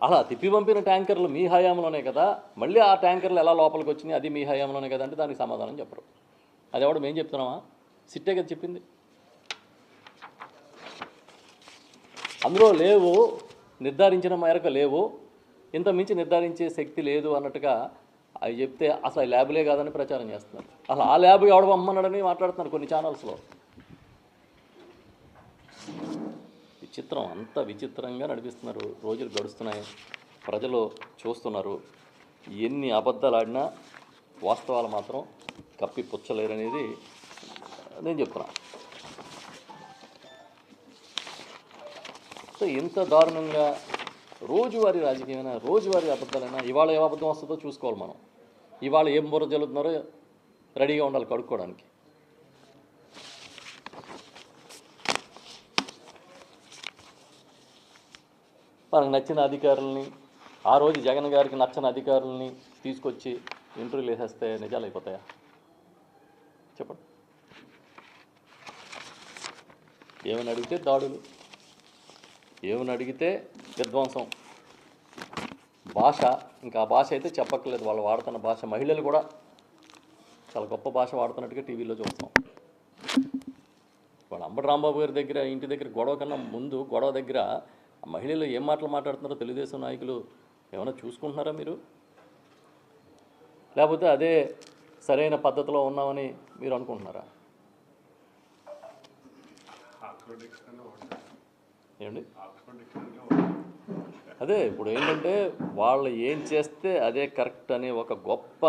అలా తిప్పి పంపిన ట్యాంకర్లు మీ హయాంలోనే కదా, మళ్ళీ ఆ ట్యాంకర్లు ఎలా లోపలికి వచ్చినాయి అది మీ హయాంలోనే కదా అంటే దానికి సమాధానం చెప్పరు. అది ఎవడు మేము చెప్తున్నామా? సిట్టే కదా చెప్పింది. అందులో లేవు, నిర్ధారించిన మేరకు లేవు, ఇంత మించి నిర్ధారించే శక్తి లేదు అన్నట్టుగా అవి చెప్తే అసలు ఆ ల్యాబులే కాదని ప్రచారం చేస్తున్నారు. అసలు ఆ ల్యాబ్ ఎవడు పంపమన్నాడని మాట్లాడుతున్నారు కొన్ని ఛానల్స్లో. విచిత్రం, అంత విచిత్రంగా నడిపిస్తున్నారు. రోజులు గడుస్తున్నాయి, ప్రజలు చూస్తున్నారు. ఎన్ని అబద్ధాలు ఆడినా వాస్తవాలు మాత్రం కప్పి పుచ్చలేరనేది నేను చెప్తున్నా. సో ఇంత దారుణంగా రోజువారీ రాజకీయమైనా, రోజువారీ అబద్ధాలైనా, ఇవాళ ఏ అబద్ధం వస్తుందో చూసుకోవాలి మనం. ఇవాళ ఏం బుర్ర జల్లుతున్నారో రెడీగా ఉండాలి కడుక్కోవడానికి. మనకు నచ్చిన అధికారులని, ఆ రోజు జగన్ గారికి నచ్చని అధికారులని తీసుకొచ్చి ఇంటర్వ్యూలు వేసేస్తే నిజాలు అయిపోతాయా? చెప్పండి. ఏమని అడిగితే దాడులు, ఏమని అడిగితే విధ్వంసం. భాష, ఇంకా ఆ భాష అయితే చెప్పక్కర్లేదు. వాళ్ళు వాడుతున్న భాష, మహిళలు కూడా చాలా గొప్ప భాష వాడుతున్నట్టుగా టీవీలో చూస్తాం. వాళ్ళ అంబటి రాంబాబు గారి దగ్గర, ఇంటి దగ్గర గొడవ కన్నా ముందు గొడవ దగ్గర మహిళలు ఏం మాటలు మాట్లాడుతున్నారో తెలుగుదేశం నాయకులు ఏమైనా చూసుకుంటున్నారా మీరు? లేకపోతే అదే సరైన పద్ధతిలో ఉన్నామని మీరు అనుకుంటున్నారా? ఏమండి? అదే ఇప్పుడు ఏంటంటే వాళ్ళు ఏం చేస్తే అదే కరెక్ట్ అనే ఒక గొప్ప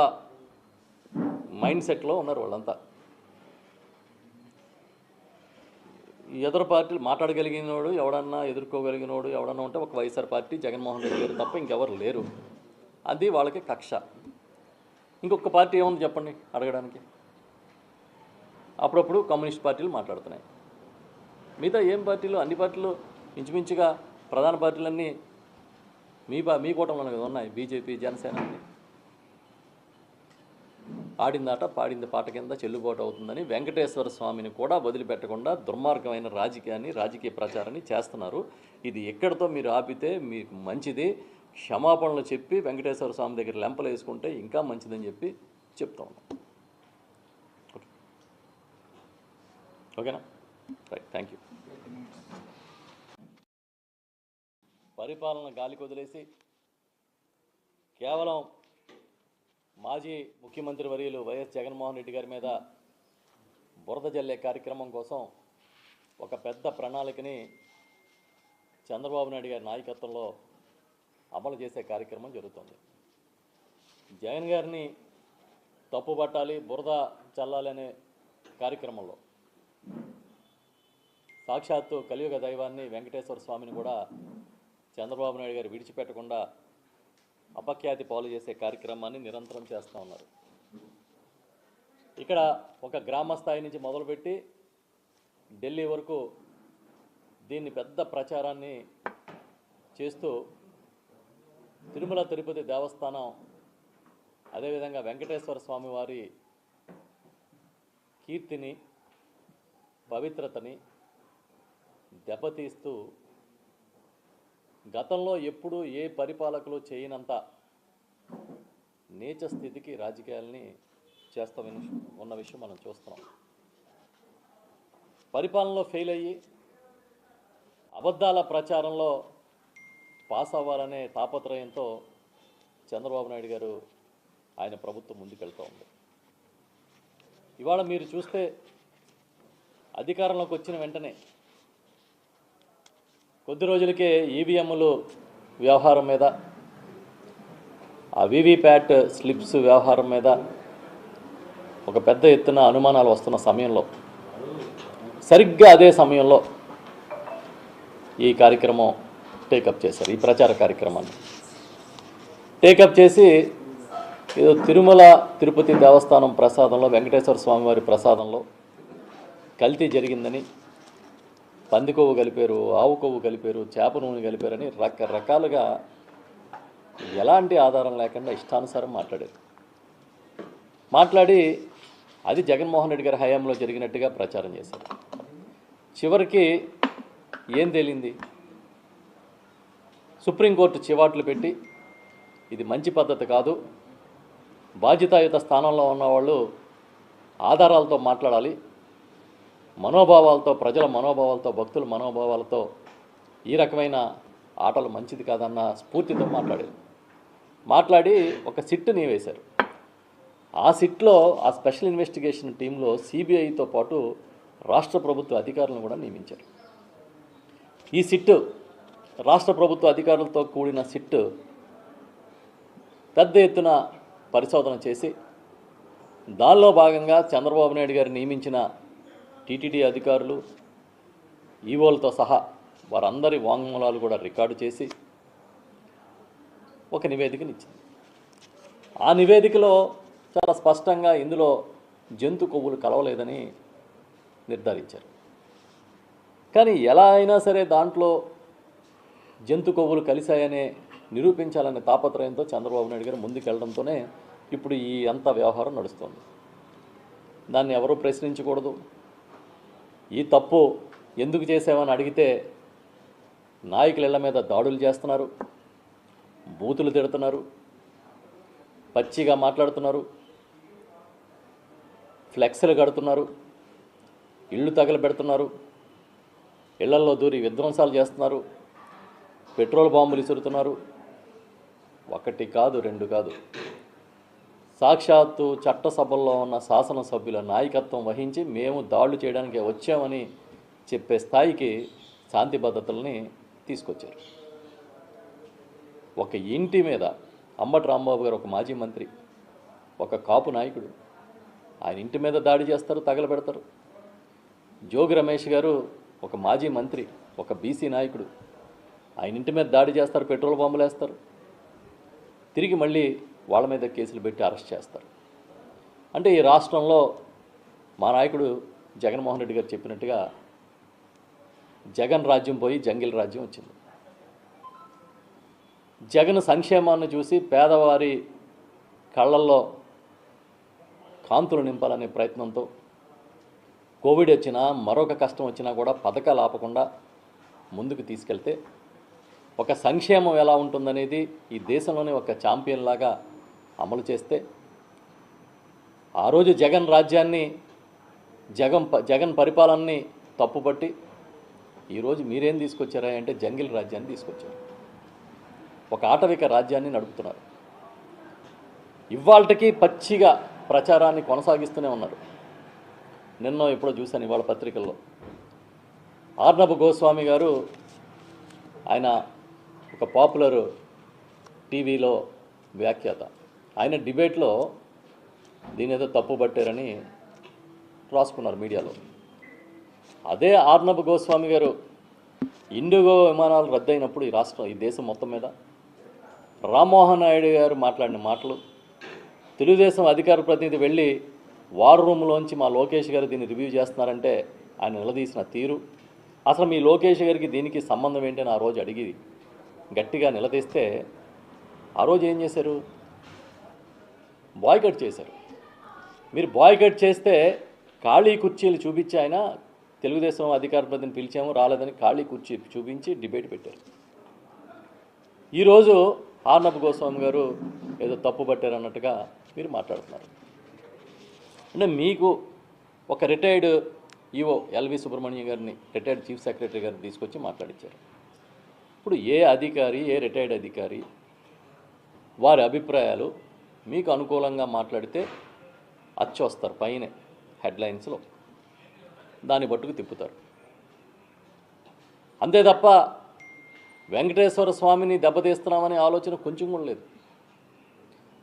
మైండ్ సెట్లో ఉన్నారు వాళ్ళంతా. ఎదురు పార్టీలు మాట్లాడగలిగినోడు ఎవడన్నా, ఎదుర్కోగలిగినోడు ఎవడన్నా ఉంటే ఒక వైఎస్ఆర్ పార్టీ, జగన్మోహన్ రెడ్డి గారు తప్ప ఇంకెవరు లేరు. అది వాళ్ళకి కక్ష. ఇంకొక పార్టీ ఏముంది చెప్పండి అడగడానికి? అప్పుడప్పుడు కమ్యూనిస్ట్ పార్టీలు మాట్లాడుతున్నాయి. మిగతా ఏం పార్టీలు? అన్ని పార్టీలు ఇంచుమించుగా ప్రధాన పార్టీలన్నీ మీ కూటమిలోనే కదా ఉన్నాయి. బీజేపీ, జనసేన అన్ని. ఆడిందాట పాడింది పాట కింద చెల్లుబాటు అవుతుందని వెంకటేశ్వర స్వామిని కూడా వదిలిపెట్టకుండా దుర్మార్గమైన రాజకీయ ప్రచారాన్ని చేస్తున్నారు. ఇది ఎక్కడితో మీరు ఆపితే మీకు మంచిది. క్షమాపణలు చెప్పి వెంకటేశ్వర స్వామి దగ్గర లెంపలు వేసుకుంటే ఇంకా మంచిదని చెప్పి చెప్తా ఉన్నాం. ఓకేనా? Right, thank you. పరిపాలన గాలికి వదిలేసి కేవలం మాజీ ముఖ్యమంత్రి వర్యులు వైఎస్ జగన్మోహన్ రెడ్డి గారి మీద బురద జల్లే కార్యక్రమం కోసం ఒక పెద్ద ప్రణాళికని చంద్రబాబు నాయుడు గారి నాయకత్వంలో అమలు చేసే కార్యక్రమం జరుగుతుంది. జగన్ గారిని తప్పుపట్టాలి, బురద చల్లాలి అనే కార్యక్రమంలో సాక్షాత్తు కలియుగ దైవాన్ని వెంకటేశ్వర స్వామిని కూడా చంద్రబాబు నాయుడు గారు విడిచిపెట్టకుండా అపఖ్యాతి పాలు చేసే కార్యక్రమాన్ని నిరంతరం చేస్తూ ఉన్నారు. ఇక్కడ ఒక గ్రామ స్థాయి నుంచి మొదలుపెట్టి ఢిల్లీ వరకు దీన్ని పెద్ద ప్రచారాన్ని చేస్తూ తిరుమల తిరుపతి దేవస్థానం, అదేవిధంగా వెంకటేశ్వర స్వామి వారి కీర్తిని, పవిత్రతని దెబ్బతీస్తూ గతంలో ఎప్పుడూ ఏ పరిపాలకులు చేయనంత నీచ స్థితికి రాజకీయాలని చేస్తూ ఉన్న విషయం మనం చూస్తున్నాం. పరిపాలనలో ఫెయిల్ అయ్యి అబద్ధాల ప్రచారంలో పాస్ అవ్వాలనే తాపత్రయంతో చంద్రబాబు నాయుడు గారు, ఆయన ప్రభుత్వం ముందుకెళ్తూ ఉంది. ఇవాళ మీరు చూస్తే అధికారంలోకి వచ్చిన వెంటనే కొద్ది రోజులకే ఈవీఎంలు వ్యవహారం మీద, ఆ వీవీప్యాట్ స్లిప్స్ వ్యవహారం మీద ఒక పెద్ద ఎత్తున అనుమానాలు వస్తున్న సమయంలో, సరిగ్గా అదే సమయంలో ఈ కార్యక్రమం టేకప్ చేశారు. ఈ ప్రచార కార్యక్రమాన్ని టేకప్ చేసి ఏదో తిరుమల తిరుపతి దేవస్థానం ప్రసాదంలో, వెంకటేశ్వర స్వామివారి ప్రసాదంలో కల్తీ జరిగిందని, పంది కొవ్వు కలిపారు, ఆవు కొవ్వు కలిపారు, చేప నూనె కలిపారని రకరకాలుగా ఎలాంటి ఆధారం లేకుండా ఇష్టానుసారం మాట్లాడి అది జగన్మోహన్ రెడ్డి గారి హయాంలో జరిగినట్టుగా ప్రచారం చేశారు. చివరికి ఏం తేలింది? సుప్రీంకోర్టు చివాట్లు పెట్టి ఇది మంచి పద్ధతి కాదు, బాధ్యతాయుత స్థానంలో ఉన్నవాళ్ళు ఆధారాలతో మాట్లాడాలి, మనోభావాలతో, ప్రజల మనోభావాలతో, భక్తుల మనోభావాలతో ఈ రకమైన ఆటలు మంచిది కాదన్న స్ఫూర్తితో మాట్లాడి ఒక సిట్ని వేశారు. ఆ సిట్లో ఆ స్పెషల్ ఇన్వెస్టిగేషన్ టీంలో సిబిఐతో పాటు రాష్ట్ర ప్రభుత్వ అధికారులను కూడా నియమించారు. ఈ సిట్, రాష్ట్ర ప్రభుత్వ అధికారులతో కూడిన సిట్ పెద్ద ఎత్తున పరిశోధన చేసి దానిలో భాగంగా చంద్రబాబు నాయుడు గారు నియమించిన టీటీడీ అధికారులు, ఈవోలతో సహా వారందరి వాంగ్మూలాలు కూడా రికార్డు చేసి ఒక నివేదికనిచ్చింది. ఆ నివేదికలో చాలా స్పష్టంగా ఇందులో జంతు కొవ్వులు కలవలేదని నిర్ధారించారు. కానీ ఎలా అయినా సరే దాంట్లో జంతు కొవ్వులు కలిశాయనే నిరూపించాలనే తాపత్రయంతో చంద్రబాబు నాయుడు గారు ముందుకెళ్లడంతోనే ఇప్పుడు ఈ అంత వ్యవహారం నడుస్తుంది. దాన్ని ఎవరూ ప్రశ్నించకూడదు. ఈ తప్పు ఎందుకు చేసామని అడిగితే నాయకుల ఇళ్ల మీద దాడులు చేస్తున్నారు, బూతులు తిడుతున్నారు, పచ్చిగా మాట్లాడుతున్నారు, ఫ్లెక్స్లు కడుతున్నారు, ఇళ్ళు తగలబెడుతున్నారు, ఇళ్లల్లో దూరి విధ్వంసాలు చేస్తున్నారు, పెట్రోల్ బాంబులు ఇసురుతున్నారు. ఒకటి కాదు, రెండు కాదు, సాక్షాత్తు చట్టసభల్లో ఉన్న శాసనసభ్యుల నాయకత్వం వహించి మేము దాడులు చేయడానికి వచ్చామని చెప్పే స్థాయికి శాంతి భద్రతల్ని తీసుకొచ్చారు. ఒక ఇంటి మీద అంబటి రాంబాబు గారు ఒక మాజీ మంత్రి, ఒక కాపు నాయకుడు, ఆయన ఇంటి మీద దాడి చేస్తారు, తగలబెడతారు. జోగి రమేష్ గారు ఒక మాజీ మంత్రి, ఒక బీసీ నాయకుడు, ఆయన ఇంటి మీద దాడి చేస్తారు, పెట్రోల్ బాంబులు వేస్తారు, తిరిగి మళ్ళీ వాళ్ళ మీద కేసులు పెట్టి అరెస్ట్ చేస్తారు. అంటే ఈ రాష్ట్రంలో మా నాయకుడు జగన్మోహన్ రెడ్డి గారు చెప్పినట్టుగా జగన్ రాజ్యం పోయి జంగిల్ రాజ్యం వచ్చింది. జగన్ సంక్షేమాన్ని చూసి పేదవారి కళ్ళల్లో కాంతులు నింపాలనే ప్రయత్నంతో కోవిడ్ వచ్చినా మరొక కష్టం వచ్చినా కూడా పథకాలు ఆపకుండా ముందుకు తీసుకెళ్తే ఒక సంక్షేమం ఎలా ఉంటుందనేది ఈ దేశంలోనే ఒక ఛాంపియన్ లాగా అమలు చేస్తే ఆ రోజు జగన్ రాజ్యాన్ని, జగన్ పరిపాలనని తప్పుపట్టి ఈరోజు మీరేం తీసుకొచ్చారా అంటే జంగిల్ రాజ్యాన్ని తీసుకొచ్చారు. ఒక ఆటవిక రాజ్యాన్ని నడుపుతున్నారు. ఇవాళకి పచ్చిగా ప్రచారాన్ని కొనసాగిస్తూనే ఉన్నారు. నిన్న ఎప్పుడో చూశాను ఇవాళ పత్రికల్లో, ఆర్నబ్ గోస్వామి గారు, ఆయన ఒక పాపులర్ టీవీలో వ్యాఖ్యాత, ఆయన డిబేట్లో దీని ఏదో తప్పు పట్టారని రాసుకున్నారు మీడియాలో. అదే ఆర్నబ్ గోస్వామి గారు ఇండిగో విమానాలు రద్దయినప్పుడు ఈ దేశం మొత్తం మీద రామ్మోహన్ నాయుడు గారు మాట్లాడిన మాటలు, తెలుగుదేశం అధికార ప్రతినిధి వెళ్ళి వార్ రూమ్లోంచి మా లోకేష్ గారు దీన్ని రివ్యూ చేస్తున్నారంటే ఆయన నిలదీసిన తీరు, అసలు మీ లోకేష్ గారికి దీనికి సంబంధం ఏంటని ఆ రోజు అడిగి గట్టిగా నిలదీస్తే ఆ రోజు ఏం చేశారు? బాయ్కట్ చేశారు. మీరు బాయ్కట్ చేస్తే ఖాళీ కుర్చీలు చూపించి ఆయన తెలుగుదేశం అధికార ప్రతినిధిని పిలిచాము, రాలేదని ఖాళీ కుర్చీ చూపించి డిబేట్ పెట్టారు. ఈరోజు ఆర్నబ్ గోస్వామి గారు ఏదో తప్పు పట్టారు అన్నట్టుగా మీరు మాట్లాడుతున్నారు. అంటే మీకు ఒక రిటైర్డ్ ఈవో ఎల్వి సుబ్రహ్మణ్యం గారిని, రిటైర్డ్ చీఫ్ సెక్రటరీ గారిని తీసుకొచ్చి మాట్లాడించారు. ఇప్పుడు ఏ అధికారి, ఏ రిటైర్డ్ అధికారి వారి అభిప్రాయాలు మీకు అనుకూలంగా మాట్లాడితే అచ్చొస్తారు పైన హెడ్లైన్స్లో, దాన్ని బట్టుకు తిప్పుతారు. అంతే తప్ప వెంకటేశ్వర స్వామిని దెబ్బతీస్తున్నామనే ఆలోచన కొంచెం కూడా లేదు.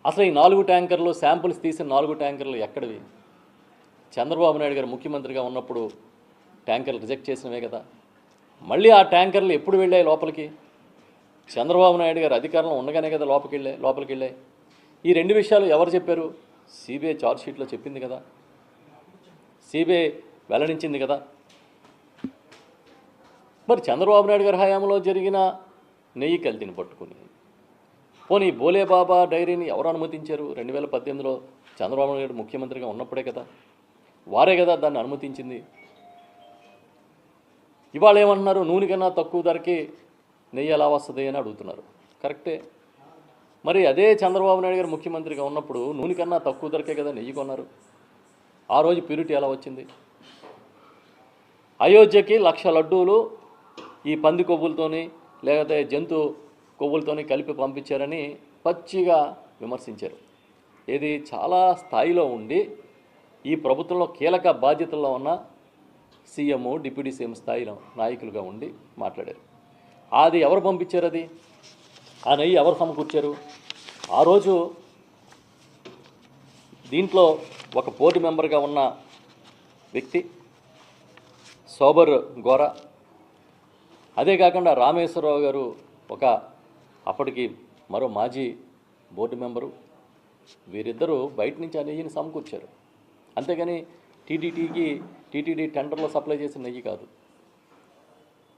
అసలు ఈ 4 ట్యాంకర్లు, శాంపుల్స్ తీసిన 4 ట్యాంకర్లు ఎక్కడివి? చంద్రబాబు నాయుడు గారు ముఖ్యమంత్రిగా ఉన్నప్పుడు ట్యాంకర్లు రిజెక్ట్ చేసినవే కదా. మళ్ళీ ఆ ట్యాంకర్లు ఎప్పుడు వెళ్ళాయి లోపలికి? చంద్రబాబు నాయుడు గారు అధికారంలో ఉండగానే కదా లోపలికి వెళ్ళాయి. ఈ 2 విషయాలు ఎవరు చెప్పారు? సిబిఐ ఛార్జ్షీట్లో చెప్పింది కదా, సిబిఐ వెల్లడించింది కదా. మరి చంద్రబాబు నాయుడు గారి హయాంలో జరిగిన నెయ్యి కల్తీని పట్టుకుని పోనీ బోలేబాబా డైరీని ఎవరు అనుమతించారు? 2018లో చంద్రబాబు నాయుడు ముఖ్యమంత్రిగా ఉన్నప్పుడే కదా, వారే కదా దాన్ని అనుమతించింది. ఇవాళ ఏమంటున్నారు? నూనె కన్నా తక్కువ ధరకి నెయ్యి ఎలా వస్తుంది అని అడుగుతున్నారు. కరెక్టే. మరి అదే చంద్రబాబు నాయుడు గారు ముఖ్యమంత్రిగా ఉన్నప్పుడు నూనె కన్నా తక్కువ ధరకే కదా నెయ్యి కొన్నారు. ఆ రోజు ప్యూరిటీ ఎలా వచ్చింది? అయోధ్యకి 1,00,000 లడ్డూలు ఈ పంది కొవ్వులతోని లేకపోతే జంతు కొవ్వులతోని కలిపి పంపించారని పచ్చిగా విమర్శించారు. ఇది చాలా స్థాయిలో ఉండి ఈ ప్రభుత్వంలో కీలక బాధ్యతల్లో ఉన్న సీఎం, డిప్యూటీ సీఎం స్థాయిలో నాయకులుగా ఉండి మాట్లాడారు. అది ఎవరు పంపించారు? అది ఆ నెయ్యి ఎవరు సమకూర్చారు? ఆ రోజు దీంట్లో ఒక బోర్డు మెంబర్గా ఉన్న వ్యక్తి సోబర్ గోరా, అదే కాకుండా రామేశ్వరరావు గారు ఒక అప్పటికి మరో మాజీ బోర్డు మెంబరు, వీరిద్దరూ బయట నుంచి ఆ నెయ్యిని సమకూర్చారు. అంతేగాని టీటీడీ టెండర్లో సప్లై చేసిన నెయ్యి కాదు.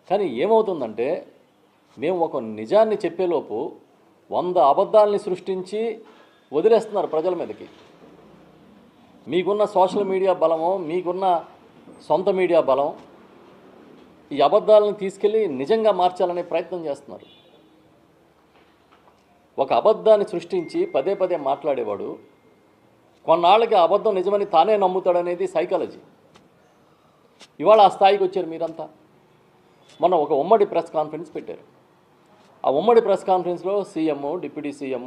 కానీ ఏమవుతుందంటే మేము ఒక నిజాన్ని చెప్పేలోపు 100 అబద్ధాలని సృష్టించి వదిలేస్తున్నారు ప్రజల మీదకి. మీకున్న సోషల్ మీడియా బలమో, మీకున్న సొంత మీడియా బలం ఈ అబద్ధాలను తీసుకెళ్ళి నిజంగా మార్చాలనే ప్రయత్నం చేస్తున్నారు. ఒక అబద్ధాన్ని సృష్టించి పదే పదే మాట్లాడేవాడు కొన్నాళ్ళకి ఆ అబద్ధం నిజమని తానే నమ్ముతాడనేది సైకాలజీ. ఇవాళ ఆ స్థాయికి వచ్చారు మీరంతా. మొన్న ఒక ఉమ్మడి ప్రెస్ కాన్ఫరెన్స్ పెట్టారు. ఆ ఉమ్మడి ప్రెస్ కాన్ఫరెన్స్లో సీఎం, డిప్యూటీ సీఎం,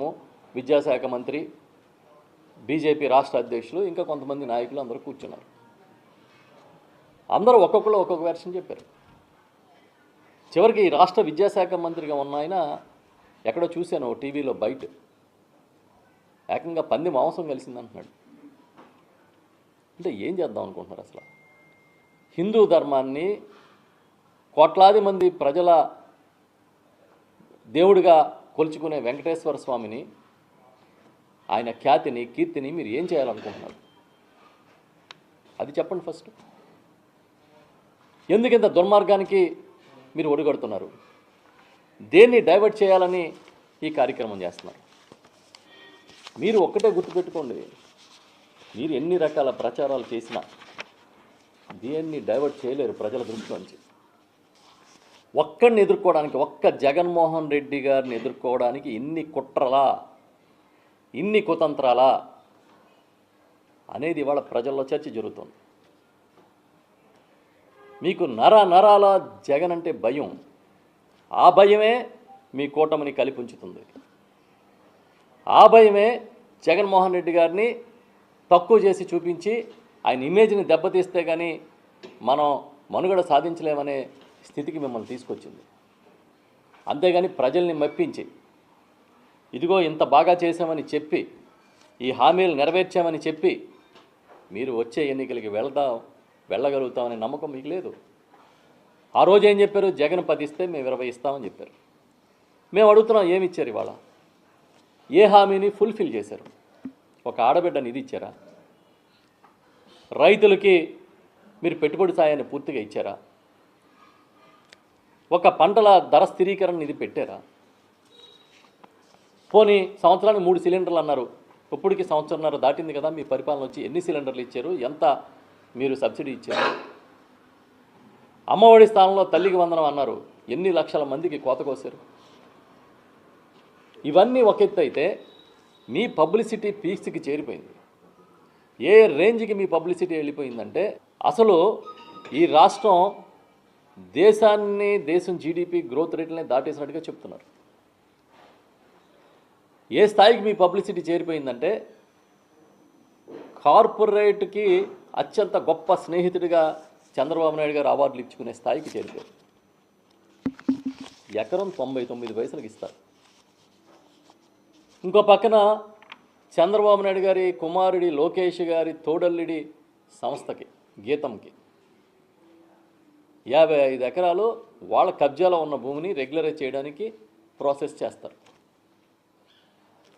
విద్యాశాఖ మంత్రి, బీజేపీ రాష్ట్ర అధ్యక్షులు, ఇంకా కొంతమంది నాయకులు అందరూ కూర్చున్నారు. అందరూ ఒక్కొక్కరు ఒక్కొక్క వెర్షన్ చెప్పారు. చివరికి ఈ రాష్ట్ర విద్యాశాఖ మంత్రిగా ఉన్న ఆయన ఎక్కడో చూశాను టీవీలో బయట ఏకంగా పంది మాంసం కలిసిందంటున్నాడు. అంటే ఏం చేద్దాం అనుకుంటున్నారు అసలు? హిందూ ధర్మాన్ని, కోట్లాది మంది ప్రజల దేవుడిగా కొలుచుకునే వెంకటేశ్వర స్వామిని, ఆయన ఖ్యాతిని, కీర్తిని మీరు ఏం చేయాలనుకుంటున్నారు? అది చెప్పండి ఫస్ట్. ఎందుకింత దుర్మార్గానికి మీరు ఒడిగడుతున్నారు? దేన్ని డైవర్ట్ చేయాలని ఈ కార్యక్రమం చేస్తున్నారు? మీరు ఒక్కటే గుర్తుపెట్టుకోండి, మీరు ఎన్ని రకాల ప్రచారాలు చేసినా దేన్ని డైవర్ట్ చేయలేరు ప్రజల దృష్టిలోంచి. ఒక్కడిని ఎదుర్కోవడానికి, ఒక్క జగన్మోహన్ రెడ్డి గారిని ఎదుర్కోవడానికి ఇన్ని కుట్రలా, ఇన్ని కుతంత్రాలా అనేది ఇవాళ ప్రజల్లో చర్చ జరుగుతుంది. మీకు నరాల జగన్ అంటే భయం. ఆ భయమే మీ కూటమిని కలిపి ఉంచుతుంది. ఆ భయమే జగన్మోహన్ రెడ్డి గారిని తక్కువ చేసి చూపించి ఆయన ఇమేజ్ని దెబ్బతీస్తే కానీ మనం మనుగడ సాధించలేమనే స్థితికి మిమ్మల్ని తీసుకొచ్చింది. అంతేగాని ప్రజల్ని మెప్పించి ఇదిగో ఇంత బాగా చేశామని చెప్పి, ఈ హామీలు నెరవేర్చామని చెప్పి మీరు వచ్చే ఎన్నికలకి వెళ్ళగలుగుతామనే నమ్మకం మీకు లేదు. ఆ రోజు ఏం చెప్పారు? జగన్ 10 ఇస్తే మేము 20 ఇస్తామని చెప్పారు. మేము అడుగుతున్నాం, ఏమి ఇచ్చారు? ఇవాళ ఏ హామీని ఫుల్ఫిల్ చేశారు? ఒక ఆడబిడ్డ నిధి ఇచ్చారా? రైతులకి మీరు పెట్టుబడి సాయాన్ని పూర్తిగా ఇచ్చారా? ఒక పంటల ధర స్థిరీకరణ నిధి పెట్టారా? పోనీ సంవత్సరానికి 3 సిలిండర్లు అన్నారు, ఇప్పటికి సంవత్సరంన్నర దాటింది కదా మీ పరిపాలన వచ్చి. ఎన్ని సిలిండర్లు ఇచ్చారు? ఎంత మీరు సబ్సిడీ ఇచ్చారు? అమ్మఒడి స్థానంలో తల్లికి వందనం అన్నారు, ఎన్ని లక్షల మందికి కోత కోసారు? ఇవన్నీ ఒక ఎత్తు అయితే మీ పబ్లిసిటీ పీక్స్కి చేరిపోయింది. ఏ రేంజ్కి మీ పబ్లిసిటీ వెళ్ళిపోయిందంటే అసలు ఈ రాష్ట్రం దేశం జీడిపి గ్రోత్ రేట్లనే దాటేసినట్టుగా చెప్తున్నారు. ఏ స్థాయికి మీ పబ్లిసిటీ చేరిపోయిందంటే కార్పొరేట్కి అత్యంత గొప్ప స్నేహితుడిగా చంద్రబాబు నాయుడు గారు అవార్డులు ఇచ్చుకునే స్థాయికి చేరిపోయారు. ఎకరం 99 పైసలకు ఇస్తారు. ఇంకో పక్కన చంద్రబాబు నాయుడు గారి కుమారుడి లోకేష్ గారి తోడల్లిడి సంస్థకి, గీతంకి 55 ఎకరాలు వాళ్ళ కబ్జాలో ఉన్న భూమిని రెగ్యులరైజ్ చేయడానికి ప్రాసెస్ చేస్తారు.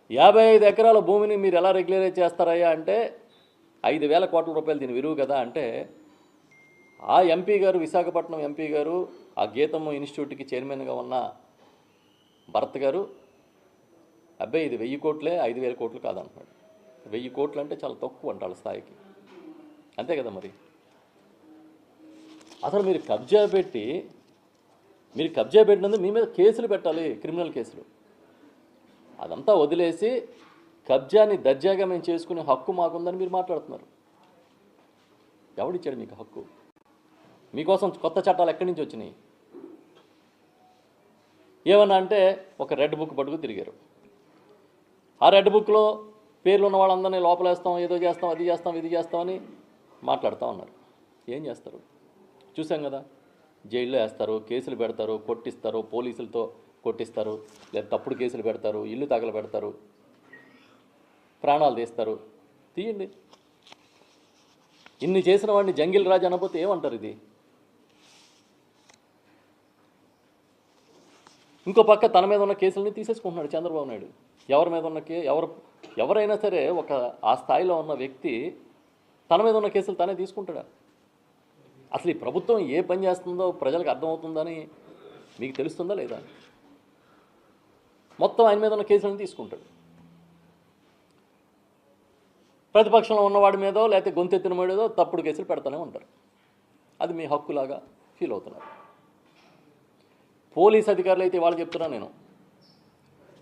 55 ఎకరాల భూమిని మీరు ఎలా రెగ్యులరైజ్ చేస్తారయ్యా అంటే 5,000 కోట్ల రూపాయలు దీని విలువ కదా అంటే, ఆ ఎంపీ గారు, విశాఖపట్నం ఎంపీ గారు, ఆ గీతం ఇన్స్టిట్యూట్కి చైర్మన్గా ఉన్న భరత్ గారు, అబ్బాయి ఇది 1000 కోట్లే, 5,000 కోట్లు కాదంటున్నాడు. 1000 కోట్లు అంటే చాలా తక్కువ అంట వాళ్ళ స్థాయికి. అంతే కదా మరి. అసలు మీరు కబ్జా పెట్టి మీరు కబ్జా పెట్టినందుకు మీ మీద కేసులు పెట్టాలి, క్రిమినల్ కేసులు. అదంతా వదిలేసి కబ్జాని దర్జాగా మేము చేసుకునే హక్కు మాకుందని మీరు మాట్లాడుతున్నారు. ఎవడిచ్చాడు మీకు హక్కు? మీకోసం కొత్త చట్టాలు ఎక్కడి నుంచి వచ్చినాయి? ఏమన్నా అంటే ఒక రెడ్ బుక్ పట్టుకు తిరిగారు. ఆ రెడ్ బుక్లో పేర్లు ఉన్న వాళ్ళందరినీ లోపలేస్తాం, ఏదో చేస్తాం, అది చేస్తాం, ఇది చేస్తామని మాట్లాడుతూ ఉన్నారు. ఏం చేస్తారు చూసాం కదా. జైల్లో వేస్తారు, కేసులు పెడతారు, కొట్టిస్తారు, పోలీసులతో కొట్టిస్తారు, లేదా తప్పుడు కేసులు పెడతారు, ఇల్లు తగలబెడతారు, ప్రాణాలు తీస్తారు. తీయండి. ఇన్ని చేసిన వాడిని జంగిల్ రాజు అనకపోతే ఏమంటారు? ఇది ఇంకో పక్క తన మీద ఉన్న కేసులని తీసేసుకుంటున్నాడు చంద్రబాబు నాయుడు. ఎవరి మీద ఉన్న ఎవరైనా సరే ఒక ఆ స్థాయిలో ఉన్న వ్యక్తి తన మీద ఉన్న కేసులు తనే తీసుకుంటాడా? అసలు ఈ ప్రభుత్వం ఏ పని చేస్తుందో ప్రజలకు అర్థమవుతుందని మీకు తెలుస్తుందా లేదా? మొత్తం ఆయన మీద ఉన్న కేసులను తీసుకుంటాడు. ప్రతిపక్షంలో ఉన్నవాడి మీదో లేకపోతే గొంతెత్తిన మీదో తప్పుడు కేసులు పెడతానే ఉంటారు. అది మీ హక్కులాగా ఫీల్ అవుతున్నారు. పోలీస్ అధికారులు అయితే వాళ్ళు చెప్తున్నా నేను,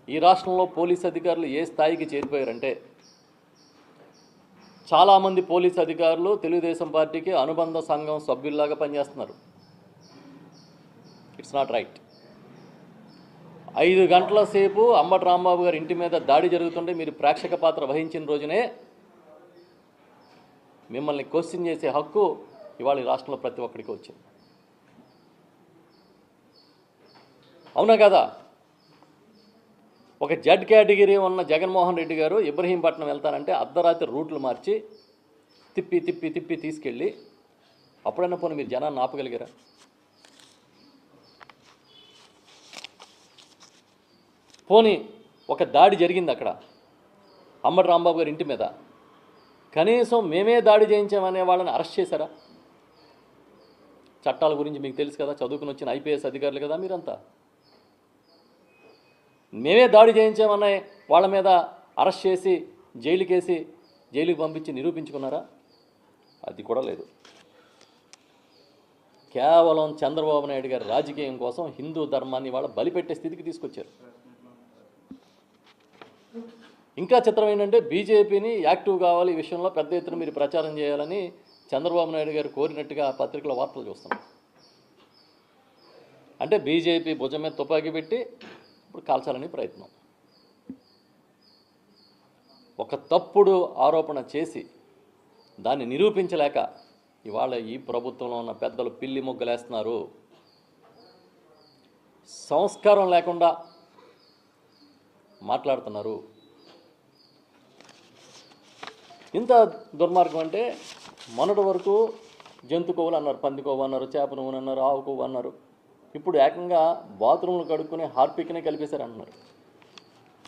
ఈ రాష్ట్రంలో పోలీస్ అధికారులు ఏ స్థాయికి చేరిపోయారంటే, చాలామంది పోలీస్ అధికారులు తెలుగుదేశం పార్టీకి అనుబంధ సంఘం సభ్యుల్లాగా పనిచేస్తున్నారు. It's not right. 5 గంటల సేపు అంబటి రాంబాబు గారి ఇంటి మీద దాడి జరుగుతుంటే మీరు ప్రేక్షక పాత్ర వహించిన రోజునే మిమ్మల్ని క్వశ్చన్ చేసే హక్కు ఇవాళ ఈ రాష్ట్రంలో ప్రతి ఒక్కరికి వచ్చింది. అవునా కదా? ఒక జెడ్ కేటగిరీ ఉన్న జగన్మోహన్ రెడ్డి గారు ఇబ్రహీంపట్నం వెళ్తానంటే అర్ధరాత్రి రూట్లు మార్చి తిప్పి తిప్పి తిప్పి తీసుకెళ్ళి అప్పుడైనా పోనీ మీరు జనాన్ని ఆపగలిగారా? పోనీ ఒక దాడి జరిగింది అక్కడ అంబటి రాంబాబు గారి ఇంటి మీద, కనీసం మేమే దాడి చేయించామనే వాళ్ళని అరెస్ట్ చేశారా? చట్టాల గురించి మీకు తెలుసు కదా, చదువుకుని వచ్చిన ఐపీఎస్ అధికారులు కదా మీరంతా. మేమే దాడి చేయించామనే వాళ్ళ మీద అరెస్ట్ చేసి జైలుకి పంపించి నిరూపించుకున్నారా? అది కూడా లేదు. కేవలం చంద్రబాబు నాయుడు గారి రాజకీయం కోసం హిందూ ధర్మాన్ని వాళ్ళ బలిపెట్టే స్థితికి తీసుకొచ్చారు. ఇంకా చిత్రం ఏంటంటే, బీజేపీని యాక్టివ్ కావాలి ఈ విషయంలో పెద్ద ఎత్తున మీరు ప్రచారం చేయాలని చంద్రబాబు నాయుడు గారు కోరినట్టుగా పత్రికల వార్తలు చూస్తున్నాం. అంటే బీజేపీ భుజం మీద తుపాకీ పెట్టి ఇప్పుడు కాల్చాలని ప్రయత్నం. ఒక తప్పుడు ఆరోపణ చేసి దాన్ని నిరూపించలేక ఇవాళ ఈ ప్రభుత్వంలో ఉన్న పెద్దలు పిల్లి మొగ్గలేస్తున్నారు. సంస్కారం లేకుండా మాట్లాడుతున్నారు. ఇంత దుర్మార్గం అంటే, మొన్నటి వరకు జంతు కొవ్వులు అన్నారు, పంది కొవ్వు అన్నారు, చేప నూనె అన్నారు, ఆవు కొవ్వు అన్నారు. ఇప్పుడు ఏకంగా బాత్రూమ్లు కడుక్కునే హార్పిక్నే కలిపేశారంటున్నారు.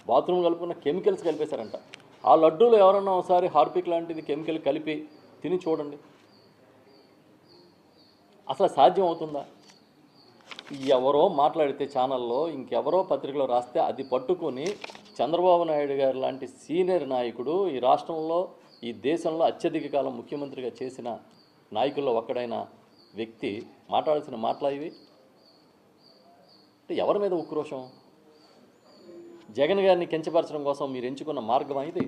బాత్రూమ్ కలుపుకున్న కెమికల్స్ కలిపేశారంట. ఆ లడ్డూలు ఎవరన్నా ఒకసారి హార్పిక్ లాంటిది కెమికల్ కలిపి తిని చూడండి, అసలు సాధ్యం అవుతుందా? ఎవరో మాట్లాడితే ఛానల్లో, ఇంకెవరో పత్రికలో రాస్తే అది పట్టుకొని చంద్రబాబు నాయుడు గారు లాంటి సీనియర్ నాయకుడు, ఈ రాష్ట్రంలో ఈ దేశంలో అత్యధిక కాలం ముఖ్యమంత్రిగా చేసిన నాయకుల్లో ఒక్కడైన వ్యక్తి మాట్లాడాల్సిన మాటలు ఇవి. అంటే ఎవరి మీద ఉక్రోషం? జగన్ గారిని కించపరచడం కోసం మీరు ఎంచుకున్న మార్గం ఇది.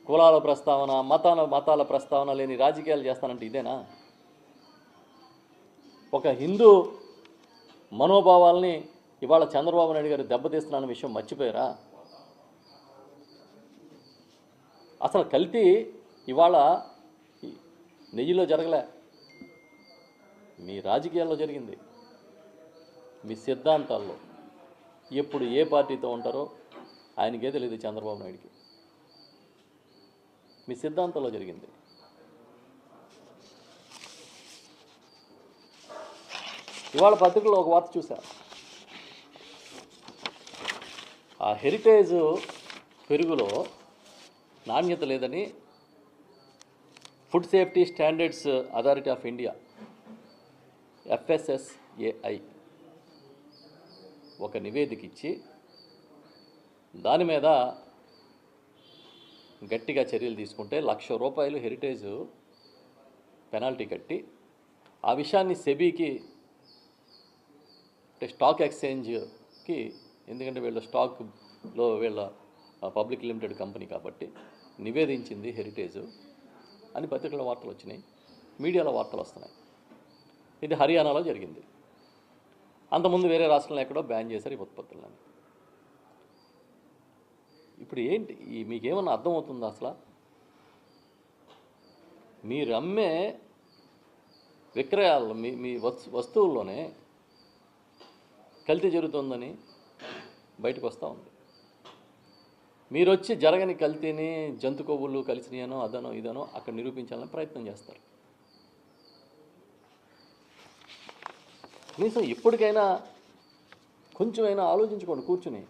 కులాల ప్రస్తావన, మతాల ప్రస్తావన లేని రాజకీయాలు చేస్తానంటే ఇదేనా? ఒక హిందూ మనోభావాల్ని ఇవాళ చంద్రబాబు నాయుడు గారు దెబ్బతీస్తున్న విషయం మర్చిపోయారా? అసలు కల్తీ ఇవాళ నెయ్యిలో జరగలే, మీ రాజకీయాల్లో జరిగింది. మీ సిద్ధాంతాల్లో ఎప్పుడు ఏ పార్టీతో ఉంటారో ఆయనకే తెలియదు చంద్రబాబు నాయుడికి. మీ సిద్ధాంతంలో జరిగింది. ఇవాళ పత్రికలో ఒక వార్త చూసా. ఆ హెరిటేజ్ పెరుగులో నాణ్యత లేదని food safety standards authority of India FSSAI ఒక నివేదిక ఇచ్చి దాని మీద గట్టిగా చర్యలు తీసుకుంటే ₹1,00,000 హెరిటేజ్ పెనాల్టీ కట్టి ఆ విషయాన్ని సెబీకి అంటే స్టాక్ ఎక్స్చేంజ్కి, ఎందుకంటే వీళ్ళ స్టాక్లో వీళ్ళ పబ్లిక్ లిమిటెడ్ కంపెనీ కాబట్టి నివేదించింది హెరిటేజ్ అని పత్రికల వార్తలు వచ్చినాయి, మీడియాలో వార్తలు వస్తున్నాయి. ఇది హర్యానాలో జరిగింది. అంతకుముందు వేరే రాష్ట్రంలో ఎక్కడో బ్యాన్ చేశారు ఈ ఉత్పత్తులని. ఇప్పుడు ఏంటి మీకేమన్నా అర్థమవుతుందా అసలు? మీరు అమ్మే విక్రయాల్లో మీ వస్తువుల్లోనే కల్తీ జరుగుతుందని బయటకు వస్తూ ఉంది. మీరు వచ్చి జరగని కల్తీని, జంతు కొవ్వులు కలిసినాయనో అదనో ఇదనో అక్కడ నిరూపించాలని ప్రయత్నం చేస్తారు. కనీసం ఇప్పటికైనా కొంచెమైనా ఆలోచించుకోండి కూర్చుని.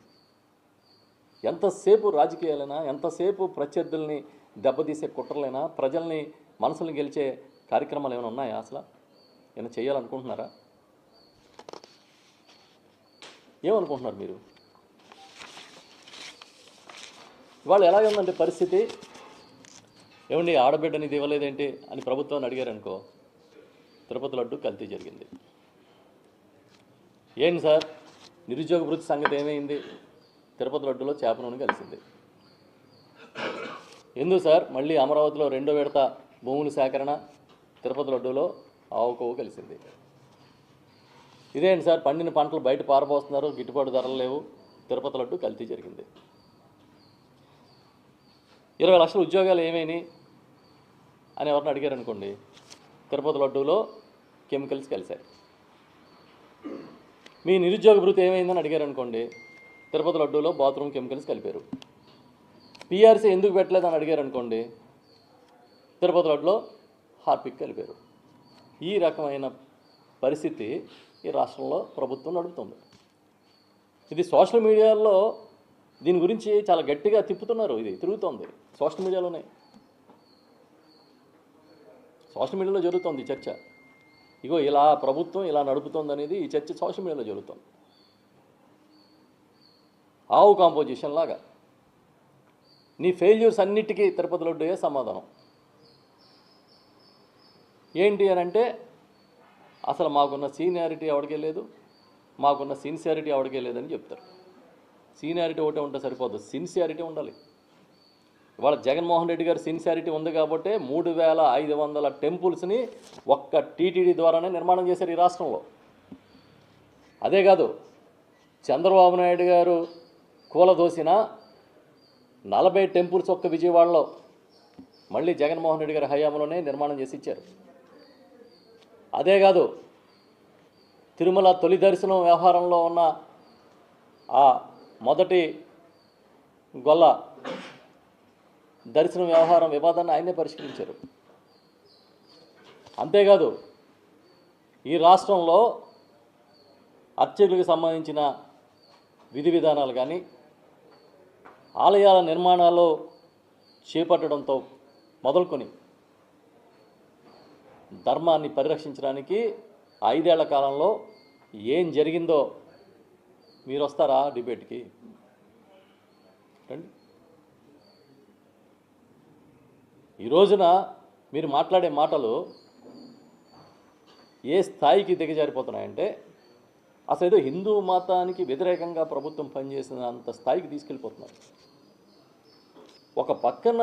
ఎంతసేపు రాజకీయాలైనా, ఎంతసేపు ప్రత్యర్థుల్ని దెబ్బతీసే కుట్రలైనా, ప్రజల్ని మనసుల్ని గెలిచే కార్యక్రమాలు ఏమైనా ఉన్నాయా? అసలు ఏమైనా చేయాలనుకుంటున్నారా? ఏమనుకుంటున్నారు మీరు? ఇవాళ ఎలాగుందంటే పరిస్థితి, ఏమండి ఆడబిడ్డని ఇది ఇవ్వలేదేంటి అని ప్రభుత్వాన్ని అడిగారనుకో, తిరుపతి లడ్డు కల్తీ జరిగింది. ఏంటి సార్ నిరుద్యోగ వృత్తి సంగతి ఏమైంది? తిరుపతి లడ్డులో చేప నూనె కలిసింది. ఎందుకు సార్ మళ్ళీ అమరావతిలో 2వ విడత భూముల సేకరణ, తిరుపతి లడ్డులో ఆవు కొవ్వు కలిసింది. ఇదేంటి సార్ పండిన పంటలు బయట పారబోస్తున్నారు, గిట్టుబాటు ధరలు లేవు, తిరుపతి లడ్డు కల్తీ జరిగింది. 20 లక్షల ఉద్యోగాలు ఏమైనాయి అని ఎవరిని అడిగారనుకోండి, తిరుపతి లడ్డూలో కెమికల్స్ కలిశాయి. మీ నిరుద్యోగ భృతి ఏమైందని అడిగారనుకోండి, తిరుపతి లడ్డూలో బాత్రూమ్ కెమికల్స్ కలిపారు. పీఆర్సీ ఎందుకు పెట్టలేదని అడిగారనుకోండి, తిరుపతి లడ్డులో హార్పిక్ కలిపారు. ఈ రకమైన పరిస్థితి ఈ రాష్ట్రంలో ప్రభుత్వం నడుపుతుంది. ఇది సోషల్ మీడియాలో దీని గురించి చాలా గట్టిగా తిప్పుతున్నారు. ఇది తిరుగుతోంది సోషల్ మీడియాలోనే, సోషల్ మీడియాలో జరుగుతోంది చర్చ. ఇగో ఇలా ప్రభుత్వం ఇలా నడుపుతోంది అనేది ఈ చర్చ సోషల్ మీడియాలో జరుగుతోంది. ఆవు కాంపోజిషన్ లాగా నీ ఫెయిల్యూర్స్ అన్నిటికీ తిరుపతి లడ్డూయే సమాధానం. ఏంటి అని అంటే, అసలు మాకున్న సీనియారిటీ ఎవరికే లేదు, మాకున్న సిన్సియారిటీ ఎవరికే లేదని చెప్తారు. సీనియారిటీ ఒకటే ఉంటే సరిపోదు, సిన్సియారిటీ ఉండాలి. ఇవాళ జగన్మోహన్ రెడ్డి గారు సిన్సియారిటీ ఉంది కాబట్టి 3500 టెంపుల్స్ని ఒక్క టీటీడీ ద్వారానే నిర్మాణం చేశారు ఈ రాష్ట్రంలో. అదే కాదు, చంద్రబాబు నాయుడు గారు కూలదోసిన 40 టెంపుల్స్ ఒక్క విజయవాడలో మళ్ళీ జగన్మోహన్ రెడ్డి గారి హయాంలోనే నిర్మాణం చేసి ఇచ్చారు. అదే కాదు, తిరుమల తొలి దర్శనం వ్యవహారంలో ఉన్న ఆ మొదటి గొల్ల దర్శనం వ్యవహారం వివాదాన్ని ఆయనే పరిష్కరించారు. అంతేకాదు, ఈ రాష్ట్రంలో అర్చకులకు సంబంధించిన విధి విధానాలు కానీ, ఆలయాల నిర్మాణాలు చేపట్టడంతో మొదలుకొని ధర్మాన్ని పరిరక్షించడానికి 5 ఏళ్ల కాలంలో ఏం జరిగిందో మీరు వస్తారా డిబేట్కి? రండి. ఈ రోజున మీరు మాట్లాడే మాటలు ఏ స్థాయికి దిగజారిపోతున్నాయంటే, అసలు ఏదో హిందూ మతానికి వ్యతిరేకంగా ప్రభుత్వం పనిచేసిన అంత స్థాయికి తీసుకెళ్ళిపోతున్నారు. ఒక పక్కన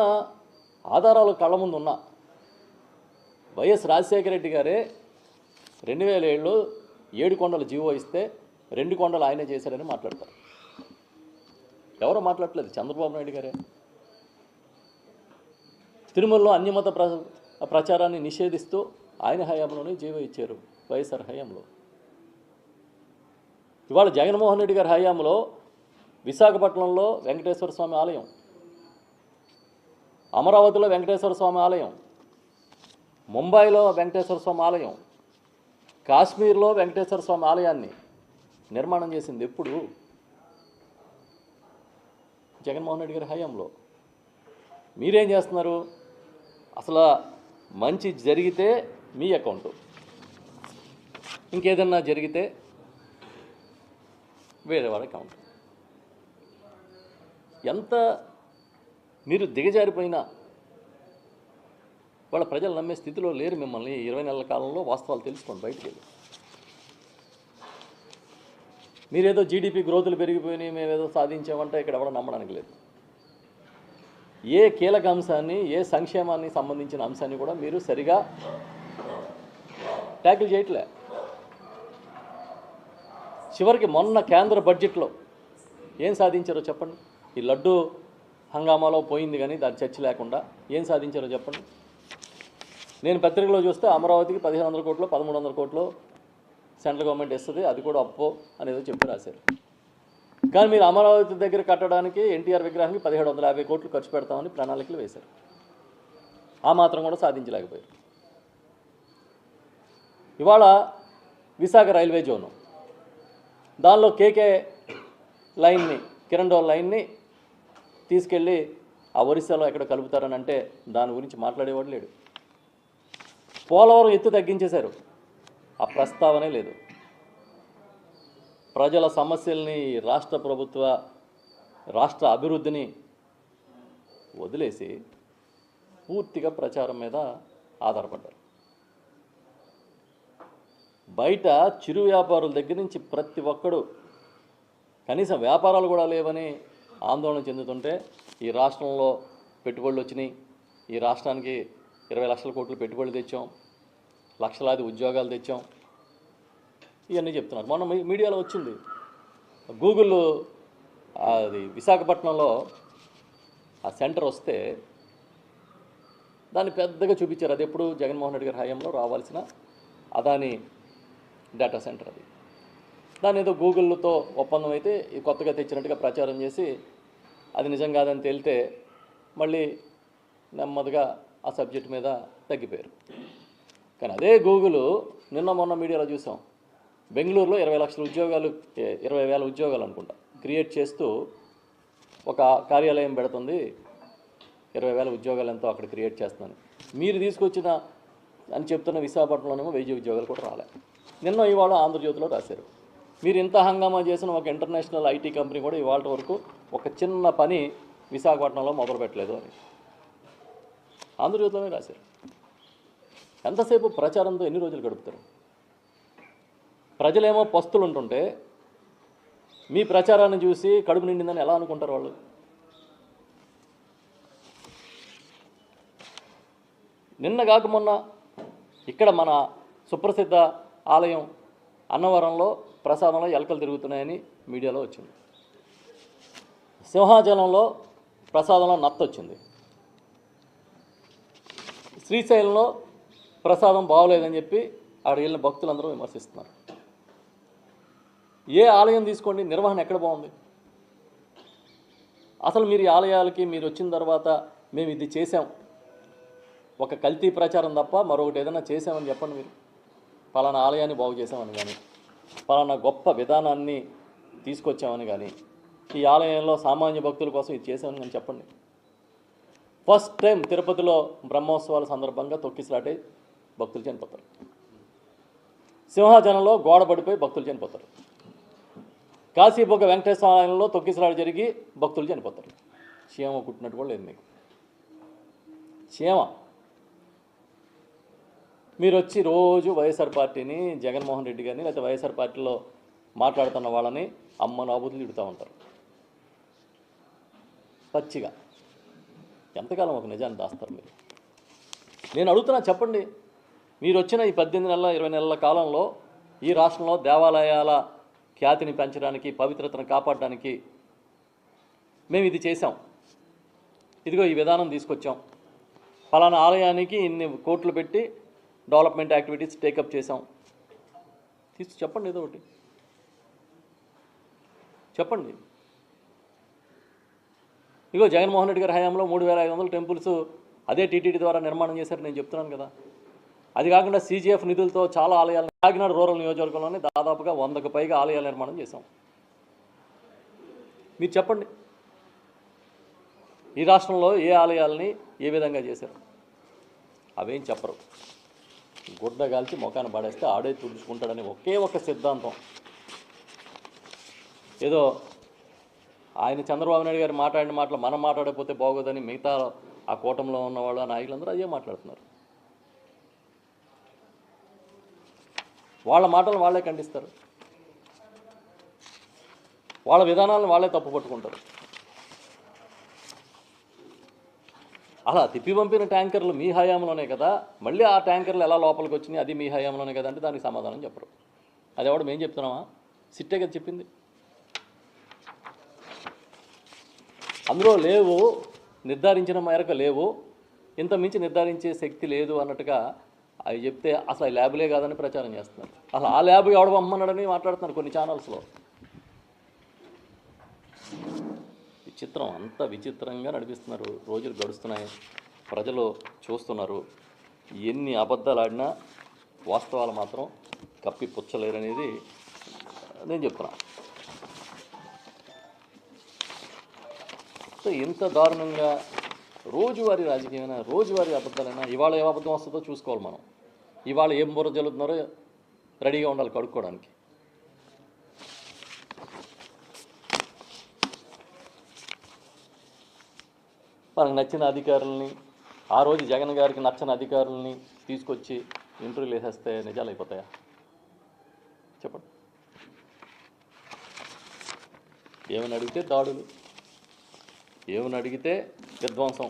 ఆధారాలు కళ్ళ ముందు ఉన్న వైఎస్ రాజశేఖర రెడ్డి గారే 2007లో 7 కొండల జీవో ఇస్తే 2 కొండలు ఆయనే చేశారని మాట్లాడతారు. ఎవరో మాట్లాడలేదు, చంద్రబాబు నాయుడు గారే. తిరుమలలో అన్యమత ప్రచారాన్ని నిషేధిస్తూ ఆయన హయాంలోనే జీవో ఇచ్చారు, వైఎస్ఆర్ హయాంలో. ఇవాళ జగన్మోహన్ రెడ్డి గారి హయాంలో విశాఖపట్నంలో వెంకటేశ్వర స్వామి ఆలయం, అమరావతిలో వెంకటేశ్వర స్వామి ఆలయం, ముంబైలో వెంకటేశ్వర స్వామి ఆలయం, కాశ్మీర్లో వెంకటేశ్వర స్వామి ఆలయాన్ని నిర్మాణం చేసింది ఎప్పుడు? జగన్మోహన్ రెడ్డి గారి హయాంలో. మీరేం చేస్తున్నారు? అసలు మంచి జరిగితే మీ అకౌంటు, ఇంకేదన్నా జరిగితే వేరే వాళ్ళ అకౌంట్. ఎంత మీరు దిగజారిపోయినా వాళ్ళ ప్రజలు నమ్మే స్థితిలో లేరు మిమ్మల్ని. 20 నెలల కాలంలో వాస్తవాలు తెలుసుకోండి బయటికి వెళ్ళి. మీరేదో జీడిపి గ్రోతులు పెరిగిపోయినాయి, మేమేదో సాధించామంటే ఇక్కడ ఎవడో నమ్మడానికి లేదు. ఏ కీలక అంశాన్ని, ఏ సంక్షేమాన్ని సంబంధించిన అంశాన్ని కూడా మీరు సరిగా ట్యాకిల్ చేయట్లే. చివరికి మొన్న కేంద్ర బడ్జెట్లో ఏం సాధించారో చెప్పండి. ఈ లడ్డు హంగామాలో పోయింది కానీ దాని చర్చ లేకుండా ఏం సాధించారో చెప్పండి. నేను పత్రికలో చూస్తే అమరావతికి 1500 కోట్లు 1300 కోట్లు సెంట్రల్ గవర్నమెంట్ ఇస్తుంది, అది కూడా అప్పో అనేదో చెప్పి రాశారు. కానీ మీరు అమరావతి దగ్గర కట్టడానికి ఎన్టీఆర్ విగ్రహానికి 1750 కోట్లు ఖర్చు పెడతామని ప్రణాళికలు వేశారు. ఆ మాత్రం కూడా సాధించలేకపోయారు. ఇవాళ విశాఖ రైల్వే జోను, దానిలో కేకే లైన్ని, కిరండోల్ లైన్ని తీసుకెళ్ళి ఆ ఒరిస్సాలో ఎక్కడ కలుపుతారని అంటే దాని గురించి మాట్లాడేవాడు లేడు. పోలవరం ఎత్తు తగ్గించేశారు, ఆ ప్రస్తావనే లేదు. ప్రజల సమస్యల్ని, రాష్ట్ర ప్రభుత్వ రాష్ట్ర అభివృద్ధిని వదిలేసి పూర్తిగా ప్రచారం మీద ఆధారపడ్డారు. బయట చిరు వ్యాపారుల దగ్గర నుంచి ప్రతి ఒక్కడు కనీసం వ్యాపారాలు కూడా లేవని ఆందోళన చెందుతుంటే, ఈ రాష్ట్రంలో పెట్టుబడులు వచ్చినాయి, ఈ రాష్ట్రానికి 20 లక్షల కోట్లు పెట్టుబడులు తెచ్చాం, లక్షలాది ఉద్యోగాలు తెచ్చాం, ఇవన్నీ చెప్తున్నారు. మొన్న మీడియాలో వచ్చింది, గూగుల్ అది విశాఖపట్నంలో ఆ సెంటర్ వస్తే దాన్ని పెద్దగా చూపించారు. అది ఎప్పుడు జగన్మోహన్ రెడ్డి గారి హయాంలో రావాల్సిన అదాని డేటా సెంటర్. అది దాని ఏదో గూగుల్తో ఒప్పందం అయితే కొత్తగా తెచ్చినట్టుగా ప్రచారం చేసి అది నిజం కాదని తేలితే మళ్ళీ నెమ్మదిగా ఆ సబ్జెక్ట్ మీద తగ్గిపోయారు. కానీ అదే గూగుల్ నిన్న మొన్న మీడియాలో చూసాం, బెంగళూరులో 20 లక్షల ఉద్యోగాలు, 20,000 ఉద్యోగాలు అనుకుంటా క్రియేట్ చేస్తూ ఒక కార్యాలయం పెడుతుంది. 20,000 ఉద్యోగాలు ఎంతో అక్కడ క్రియేట్ చేస్తున్నాను. మీరు తీసుకొచ్చిన అని చెప్తున్న విశాఖపట్నంలోనేమో 1000 ఉద్యోగాలు కూడా రాలే. నిన్న ఇవాళ ఆంధ్రజ్యోతిలో రాశారు, మీరు ఇంత హంగామా చేసిన ఒక ఇంటర్నేషనల్ ఐటీ కంపెనీ కూడా ఇవాళ వరకు ఒక చిన్న పని విశాఖపట్నంలో మొదలు పెట్టలేదు అని ఆంధ్రజ్యోతిలోనే రాశారు. ఎంతసేపు ప్రచారంతో ఎన్ని రోజులు గడుపుతారు? ప్రజలేమో పస్తులు ఉంటుంటే మీ ప్రచారాన్ని చూసి కడుపు నిండిందని ఎలా అనుకుంటారు వాళ్ళు? నిన్న కాక మొన్న ఇక్కడ మన సుప్రసిద్ధ ఆలయం అన్నవరంలో ప్రసాదంలో ఎలకలు తిరుగుతున్నాయని మీడియాలో వచ్చింది. సింహాచలంలో ప్రసాదంలో నత్త వచ్చింది. శ్రీశైలంలో ప్రసాదం బాగోలేదని చెప్పి ఆడ వెళ్ళిన భక్తులందరూ విమర్శిస్తున్నారు. ఏ ఆలయం తీసుకోండి, నిర్వహణ ఎక్కడ బాగుంది? అసలు మీరు ఈ ఆలయాలకి మీరు వచ్చిన తర్వాత మేము ఇది చేసాం, ఒక కల్తీ ప్రచారం తప్ప మరొకటి ఏదైనా చేసామని చెప్పండి. మీరు పలానా ఆలయాన్ని బాగు చేసామని కానీ, పలానా గొప్ప విధానాన్ని తీసుకొచ్చామని కానీ, ఈ ఆలయంలో సామాన్య భక్తుల కోసం ఇది చేసామని కానీ చెప్పండి. ఫస్ట్ టైం తిరుపతిలో బ్రహ్మోత్సవాల సందర్భంగా తొక్కిసలాటే భక్తులు చనిపోతారు. సింహాచలంలో గోడ పడిపోయి భక్తులు చనిపోతారు. కాశీబొగ్గ వెంకటేశ్వర ఆలయంలో తొక్కిసలాట జరిగి భక్తులు చనిపోతారు. క్షేమ కుట్టినట్టు కూడా లేదు మీకు. క్షేమ మీరు వచ్చి రోజు వైఎస్ఆర్ పార్టీని, జగన్మోహన్ రెడ్డి గారిని, లేకపోతే వైఎస్ఆర్ పార్టీలో మాట్లాడుతున్న వాళ్ళని అమ్మ నాబూతులు తిడుతూ ఉంటారు పచ్చిగా. ఎంతకాలం ఒక నిజాన్ని దాస్తారు మీరు? నేను అడుగుతున్నా, చెప్పండి. మీరు వచ్చిన ఈ 18 నెలల 20 నెలల కాలంలో ఈ రాష్ట్రంలో దేవాలయాల ఖ్యాతిని పెంచడానికి, పవిత్రతను కాపాడడానికి మేము ఇది చేసాం, ఇదిగో ఈ విధానం తీసుకొచ్చాం, ఫలానా ఆలయానికి ఇన్ని కోట్లు పెట్టి డెవలప్మెంట్ యాక్టివిటీస్ టేకప్ చేసాం, చెప్పండి. ఏదో ఒకటి చెప్పండి. ఇగో జగన్మోహన్ రెడ్డి గారి హయాంలో 3500 టెంపుల్స్ అదే టీటీడీ ద్వారా నిర్మాణం చేశారు, నేను చెప్తున్నాను కదా. అది కాకుండా CGF నిధులతో చాలా ఆలయాలు కాకినాడ రూరల్ నియోజకవర్గంలోనే దాదాపుగా 100కు పైగా ఆలయాల నిర్మాణం చేశాం. మీరు చెప్పండి, ఈ రాష్ట్రంలో ఏ ఆలయాలని ఏ విధంగా చేశారు? అవేం చెప్పరు. గుడ్డ కాల్చి మొఖాన్ని పడేస్తే ఆడే తుడుచుకుంటాడని ఒకే ఒక సిద్ధాంతం. ఏదో ఆయన చంద్రబాబు నాయుడు గారు మాట్లాడిన మాటలు మనం మాట్లాడకపోతే బాగోదని మిగతా ఆ కూటమిలో ఉన్నవాళ్ళు, ఆ నాయకులందరూ అదే మాట్లాడుతున్నారు. వాళ్ళ మాటలు వాళ్ళే ఖండిస్తారు. వాళ్ళ విధానాలను వాళ్ళే తప్పు పట్టుకుంటారు. అలా తిప్పి పంపిన ట్యాంకర్లు మీ హయాంలోనే కదా, మళ్ళీ ఆ ట్యాంకర్లు ఎలా లోపలికి వచ్చినాయి, అది మీ హయాంలోనే కదా అంటే దానికి సమాధానం చెప్పరు. అది ఎవడు మేము చెప్తున్నామా? సిట్టే కదా చెప్పింది. అందులో లేవు, నిర్ధారించిన మేరకు లేవు, ఇంత మించి నిర్ధారించే శక్తి లేదు అన్నట్టుగా అవి చెప్తే అసలు ల్యాబులే కాదని ప్రచారం చేస్తున్నారు. అసలు ఆ ల్యాబ్ ఎవడు పంపమన్నాడని మాట్లాడుతున్నారు కొన్ని ఛానల్స్లో. విచిత్రం, అంత విచిత్రంగా నడిపిస్తున్నారు. రోజులు గడుస్తున్నాయి, ప్రజలు చూస్తున్నారు. ఎన్ని అబద్ధాలు ఆడినా వాస్తవాలు మాత్రం కప్పిపుచ్చలేరనేది నేను చెప్తున్నా. సో ఇంత దారుణంగా రోజువారీ రాజకీయమైనా, రోజువారీ అబద్ధాలైనా, ఇవాళ ఏ అబద్ధం వస్తుందో చూసుకోవాలి మనం. ఇవాళ ఏం బుర్ర జల్లుతున్నారో రెడీగా ఉండాలి కడుక్కోవడానికి. మనకు నచ్చిన అధికారులని, ఆ రోజు జగన్ గారికి నచ్చని అధికారులని తీసుకొచ్చి ఇంటర్వ్యూలు వేసేస్తే నిజాలు అయిపోతాయా? చెప్పండి. ఏమని అడిగితే దాడులు, ఏమని అడిగితే విధ్వంసం.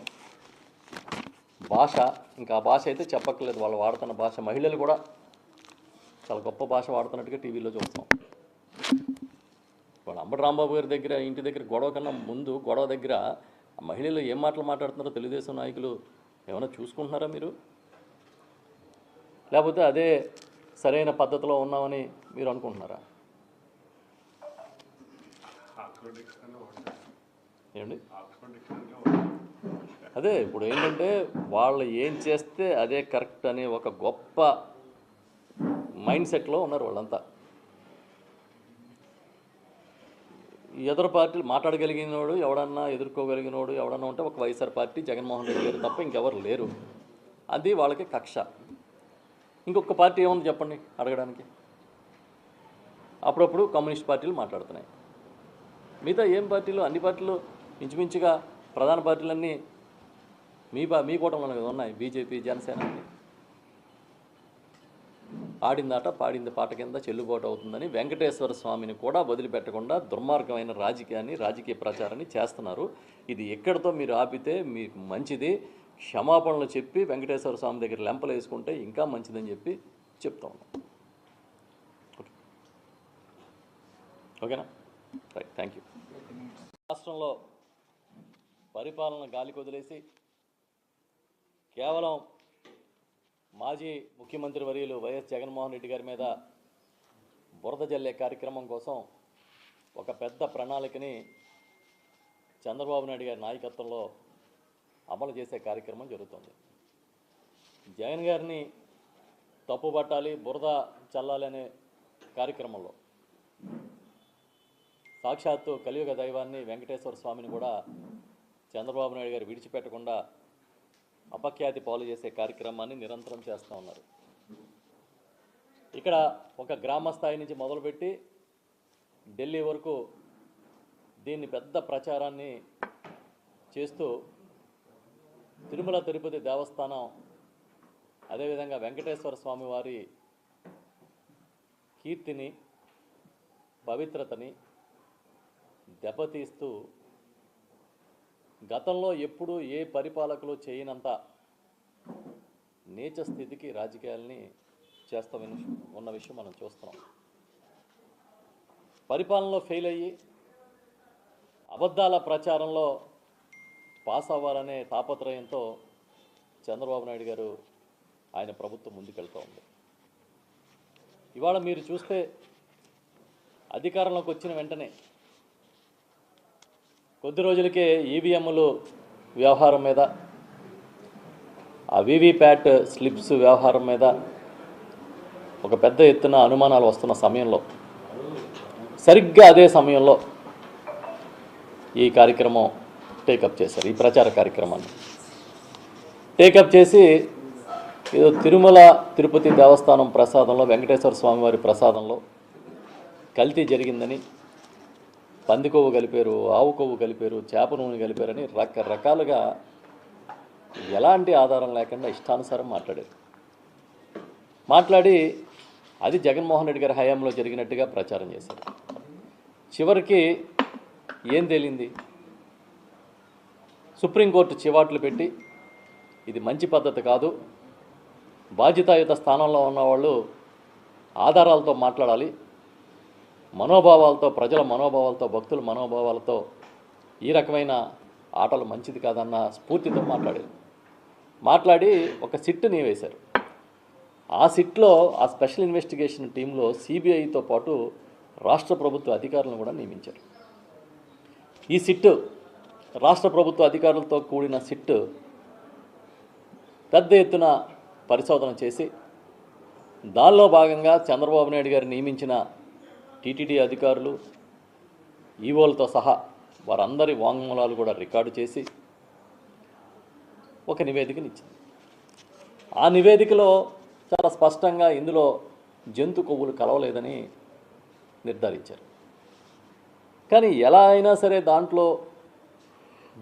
భాష, ఇంకా ఆ భాష అయితే చెప్పక్కర్లేదు. వాళ్ళు వాడుతున్న భాష, మహిళలు కూడా చాలా గొప్ప భాష వాడుతున్నట్టుగా టీవీలో చూస్తాం. వాళ్ళు అంబటి రాంబాబు గారి దగ్గర, ఇంటి దగ్గర గొడవ కన్నా ముందు గొడవ దగ్గర ఆ మహిళలు ఏం మాటలు మాట్లాడుతున్నారో తెలుగుదేశం నాయకులు ఏమైనా చూసుకుంటున్నారా మీరు? లేకపోతే అదే సరైన పద్ధతిలో ఉన్నామని మీరు అనుకుంటున్నారా? ఏమండి? అదే ఇప్పుడు ఏంటంటే వాళ్ళు ఏం చేస్తే అదే కరెక్ట్ అనే ఒక గొప్ప మైండ్ సెట్లో ఉన్నారు వాళ్ళంతా. ఎదురు పార్టీలు మాట్లాడగలిగినోడు ఎవడన్నా, ఎదుర్కోగలిగినోడు ఎవడన్నా ఉంటే ఒక వైఎస్ఆర్ పార్టీ, జగన్మోహన్ రెడ్డి గారు తప్ప ఇంకెవరు లేరు. అది వాళ్ళకి కక్ష. ఇంకొక పార్టీ ఏముంది చెప్పండి అడగడానికి? అప్పుడప్పుడు కమ్యూనిస్ట్ పార్టీలు మాట్లాడుతున్నాయి. మిగతా ఏం పార్టీలు? అన్ని పార్టీలు ఇంచుమించుగా ప్రధాన పార్టీలన్నీ మీ కూటమిలోనే కదా ఉన్నాయి. బీజేపీ, జనసేన. ఆడిందాట పాడింది పాట కింద చెల్లుబాటు అవుతుందని వెంకటేశ్వర స్వామిని కూడా వదిలిపెట్టకుండా దుర్మార్గమైన రాజకీయ ప్రచారాన్ని చేస్తున్నారు. ఇది ఎక్కడితో మీరు ఆపితే మీకు మంచిది. క్షమాపణలు చెప్పి వెంకటేశ్వర స్వామి దగ్గర లెంపలు వేసుకుంటే ఇంకా మంచిదని చెప్పి చెప్తా ఉన్నాం. ఓకేనా? Right, thank you. రాష్ట్రంలో పరిపాలన గాలికి వదిలేసి కేవలం మాజీ ముఖ్యమంత్రి వర్యులు వైఎస్ జగన్మోహన్ రెడ్డి గారి మీద బురద జల్లే కార్యక్రమం కోసం ఒక పెద్ద ప్రణాళికని చంద్రబాబు నాయుడు గారి నాయకత్వంలో అమలు చేసే కార్యక్రమం జరుగుతుంది. జగన్ గారిని తప్పుపట్టాలి, బురద చల్లాలి అనే కార్యక్రమంలో సాక్షాత్తు కలియుగ దైవాన్ని వెంకటేశ్వర స్వామిని కూడా చంద్రబాబు నాయుడు గారు విడిచిపెట్టకుండా అపఖ్యాతి పాలు చేసే కార్యక్రమాన్ని నిరంతరం చేస్తూ ఉన్నారు. ఇక్కడ ఒక గ్రామ స్థాయి నుంచి మొదలుపెట్టి ఢిల్లీ వరకు దీన్ని పెద్ద ప్రచారాన్ని చేస్తూ తిరుమల తిరుపతి దేవస్థానం, అదేవిధంగా వెంకటేశ్వర స్వామి వారి కీర్తిని, పవిత్రతని దెబ్బతీస్తూ గతంలో ఎప్పుడూ ఏ పరిపాలకులు చేయనంత నీచ స్థితికి రాజకీయాల్ని చేస్తూ ఉన్న విషయం మనం చూస్తున్నాం. పరిపాలనలో ఫెయిల్ అయ్యి అబద్ధాల ప్రచారంలో పాస్ అవ్వాలనే తాపత్రయంతో చంద్రబాబు నాయుడు గారు, ఆయన ప్రభుత్వం ముందుకెళ్తూ ఉంది. ఇవాళ మీరు చూస్తే అధికారంలోకి వచ్చిన వెంటనే కొద్ది రోజులకే ఈవీఎంలు వ్యవహారం మీద, ఆ వీవీప్యాట్ స్లిప్స్ వ్యవహారం మీద ఒక పెద్ద ఎత్తున అనుమానాలు వస్తున్న సమయంలో, సరిగ్గా అదే సమయంలో ఈ కార్యక్రమం టేకప్ చేశారు. ఈ ప్రచార కార్యక్రమాన్ని టేకప్ చేసి ఏదో తిరుమల తిరుపతి దేవస్థానం ప్రసాదంలో, వెంకటేశ్వర స్వామివారి ప్రసాదంలో కల్తీ జరిగిందని, పంది కొవ్వు కలిపారు, ఆవు కొవ్వు కలిపారు, చేప నూనె కలిపారని రకరకాలుగా ఎలాంటి ఆధారం లేకుండా ఇష్టానుసారం మాట్లాడి అది జగన్మోహన్ రెడ్డి గారి హయాంలో జరిగినట్టుగా ప్రచారం చేశారు. చివరికి ఏం తేలింది? సుప్రీంకోర్టు చివాట్లు పెట్టి ఇది మంచి పద్ధతి కాదు, బాధ్యతాయుత స్థానంలో ఉన్నవాళ్ళు ఆధారాలతో మాట్లాడాలి, మనోభావాలతో, ప్రజల మనోభావాలతో, భక్తుల మనోభావాలతో ఈ రకమైన ఆటలు మంచిది కాదన్న స్ఫూర్తితో మాట్లాడి ఒక సిట్ని వేశారు. ఆ సిట్లో, ఆ స్పెషల్ ఇన్వెస్టిగేషన్ టీంలో సిబిఐతో పాటు రాష్ట్ర ప్రభుత్వ అధికారులను కూడా నియమించారు. ఈ సిట్, రాష్ట్ర ప్రభుత్వ అధికారులతో కూడిన సిట్ పెద్ద ఎత్తున పరిశోధన చేసి దానిలో భాగంగా చంద్రబాబు నాయుడు గారు నియమించిన టీటీడీ అధికారులు, ఈవోలతో సహా వారందరి వాంగ్మూలాలు కూడా రికార్డు చేసి ఒక నివేదికనిచ్చింది. ఆ నివేదికలో చాలా స్పష్టంగా ఇందులో జంతు కొవ్వులు కలవలేదని నిర్ధారించారు. కానీ ఎలా అయినా సరే దాంట్లో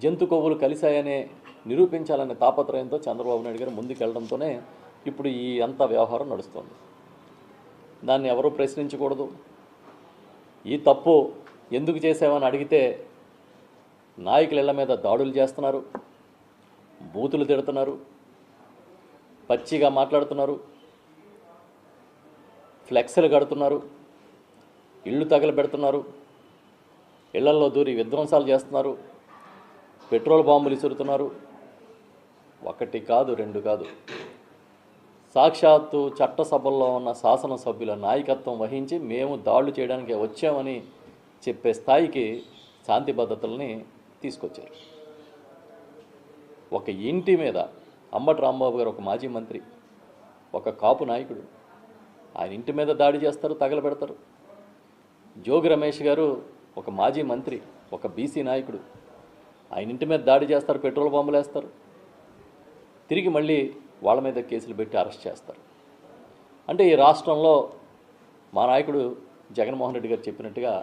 జంతు కొవ్వులు కలిశాయనే నిరూపించాలనే తాపత్రయంతో చంద్రబాబు నాయుడు గారు ముందుకెళ్లడంతోనే ఇప్పుడు ఈ అంత వ్యవహారం నడుస్తుంది. దాన్ని ఎవరూ ప్రశ్నించకూడదు. ఈ తప్పు ఎందుకు చేసామని అడిగితే నాయకుల ఇళ్ల మీద దాడులు చేస్తున్నారు, బూతులు తిడుతున్నారు, పచ్చిగా మాట్లాడుతున్నారు, ఫ్లెక్స్లు కడుతున్నారు, ఇళ్ళు తగలబెడుతున్నారు, ఇళ్లల్లో దూరి విధ్వంసాలు చేస్తున్నారు, పెట్రోల్ బాంబులు ఇసురుతున్నారు. ఒకటి కాదు, రెండు కాదు, సాక్షాత్తు చట్టసభల్లో ఉన్న శాసనసభ్యుల నాయకత్వం వహించి మేము దాడులు చేయడానికి వచ్చామని చెప్పే స్థాయికి శాంతి భద్రతల్ని తీసుకొచ్చారు. ఒక ఇంటి మీద అంబటి రాంబాబు గారు ఒక మాజీ మంత్రి, ఒక కాపు నాయకుడు, ఆయన ఇంటి మీద దాడి చేస్తారు, తగలబెడతారు. జోగి రమేష్ గారు ఒక మాజీ మంత్రి, ఒక బీసీ నాయకుడు, ఆయన ఇంటి మీద దాడి చేస్తారు, పెట్రోల్ బాంబులు వేస్తారు, తిరిగి మళ్ళీ వాళ్ళ మీద కేసులు పెట్టి అరెస్ట్ చేస్తారు. అంటే ఈ రాష్ట్రంలో మా నాయకుడు జగన్మోహన్ రెడ్డి గారు చెప్పినట్టుగా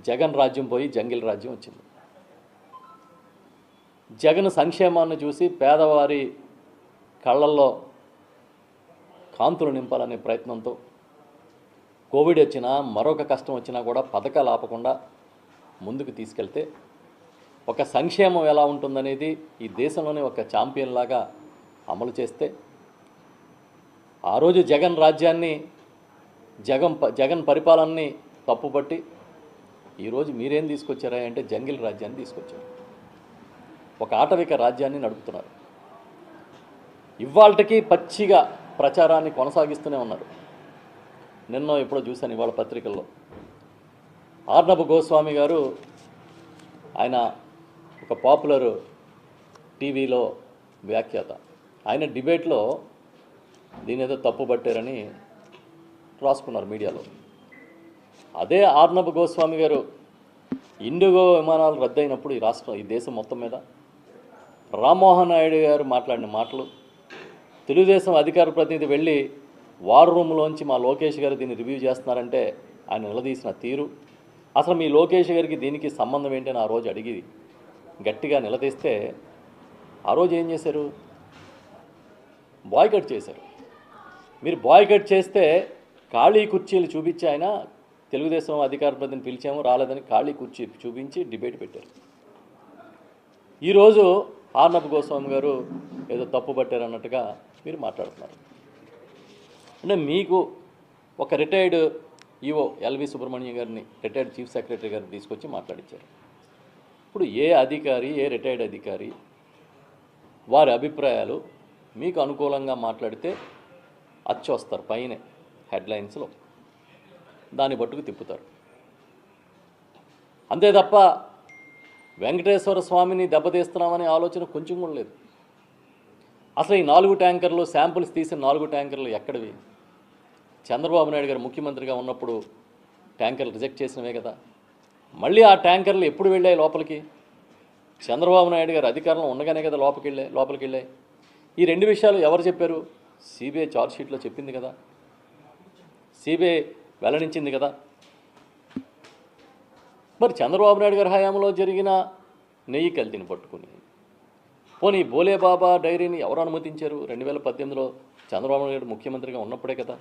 జగన్ రాజ్యం పోయి జంగిల్ రాజ్యం వచ్చింది. జగన్ సంక్షేమాన్ని చూసి పేదవారి కళ్ళల్లో కాంతులు నింపాలనే ప్రయత్నంతో కోవిడ్ వచ్చినా, మరొక కష్టం వచ్చినా కూడా పథకాలు ఆపకుండా ముందుకు తీసుకెళ్తే ఒక సంక్షేమం ఎలా ఉంటుందనేది ఈ దేశంలోనే ఒక ఛాంపియన్ లాగా అమలు చేస్తే, ఆ రోజు జగన్ రాజ్యాన్ని, జగన్ పరిపాలనని తప్పుపట్టి ఈరోజు మీరేం తీసుకొచ్చారా అంటే జంగిల్ రాజ్యాన్ని తీసుకొచ్చారు. ఒక ఆటవిక రాజ్యాన్ని నడుపుతున్నారు. ఇవాళకి పచ్చిగా ప్రచారాన్ని కొనసాగిస్తూనే ఉన్నారు. నిన్న ఎప్పుడో చూశాను ఇవాళ పత్రికల్లో, ఆర్నబ్ గోస్వామి గారు, ఆయన ఒక పాపులర్ టీవీలో వ్యాఖ్యాత, ఆయన డిబేట్లో దీని ఏదో తప్పు పట్టారని రాసుకున్నారు మీడియాలో. అదే ఆర్నబ్ గోస్వామి గారు ఇండిగో విమానాలు రద్దయినప్పుడు ఈ దేశం మొత్తం మీద రామ్మోహన్ నాయుడు గారు మాట్లాడిన మాటలు, తెలుగుదేశం అధికార ప్రతినిధి వెళ్ళి వార్ రూమ్లోంచి మా లోకేష్ గారు దీన్ని రివ్యూ చేస్తున్నారంటే ఆయన నిలదీసిన తీరు, అసలు మీ లోకేష్ గారికి దీనికి సంబంధం ఏంటని ఆ రోజు అడిగి గట్టిగా నిలదీస్తే ఆ రోజు ఏం చేశారు? బాయ్కట్ చేశారు. మీరు బాయ్కట్ చేస్తే ఖాళీ కుర్చీలు చూపించి ఆయన తెలుగుదేశం అధికార ప్రతినిధిని పిలిచాము, రాలేదని ఖాళీ కుర్చీ చూపించి డిబేట్ పెట్టారు. ఈరోజు ఆర్నబ్ గోస్వామి గారు ఏదో తప్పు పట్టారు అన్నట్టుగా మీరు మాట్లాడుతున్నారు. అంటే మీకు ఒక రిటైర్డ్ ఈవో ఎల్వి సుబ్రహ్మణ్యం గారిని, రిటైర్డ్ చీఫ్ సెక్రటరీ గారిని తీసుకొచ్చి మాట్లాడించారు. ఇప్పుడు ఏ అధికారి, ఏ రిటైర్డ్ అధికారి వారి అభిప్రాయాలు మీకు అనుకూలంగా మాట్లాడితే అచ్చొస్తారు పైన హెడ్లైన్స్లో, దాన్ని బట్టుకు తిప్పుతారు. అంతే తప్ప వెంకటేశ్వర స్వామిని దెబ్బతీస్తున్నామనే ఆలోచన కొంచెం కూడా లేదు. అసలు ఈ 4 ట్యాంకర్లు, శాంపుల్స్ తీసిన 4 ట్యాంకర్లు ఎక్కడివి? చంద్రబాబు నాయుడు గారు ముఖ్యమంత్రిగా ఉన్నప్పుడు ట్యాంకర్లు రిజెక్ట్ చేసినవే కదా. మళ్ళీ ఆ ట్యాంకర్లు ఎప్పుడు వెళ్ళాయి లోపలికి? చంద్రబాబు నాయుడు గారు అధికారంలో ఉండగానే కదా లోపలికి వెళ్ళాయి. ఈ 2 విషయాలు ఎవరు చెప్పారు? సిబిఐ ఛార్జ్షీట్లో చెప్పింది కదా, సిబిఐ వెల్లడించింది కదా. మరి చంద్రబాబు నాయుడు గారి హయాంలో జరిగిన నెయ్యి కల్తీని పట్టుకుని, పోనీ బోలేబాబా డైరీని ఎవరు అనుమతించారు? 2018లో చంద్రబాబు నాయుడు ముఖ్యమంత్రిగా ఉన్నప్పుడే కదా,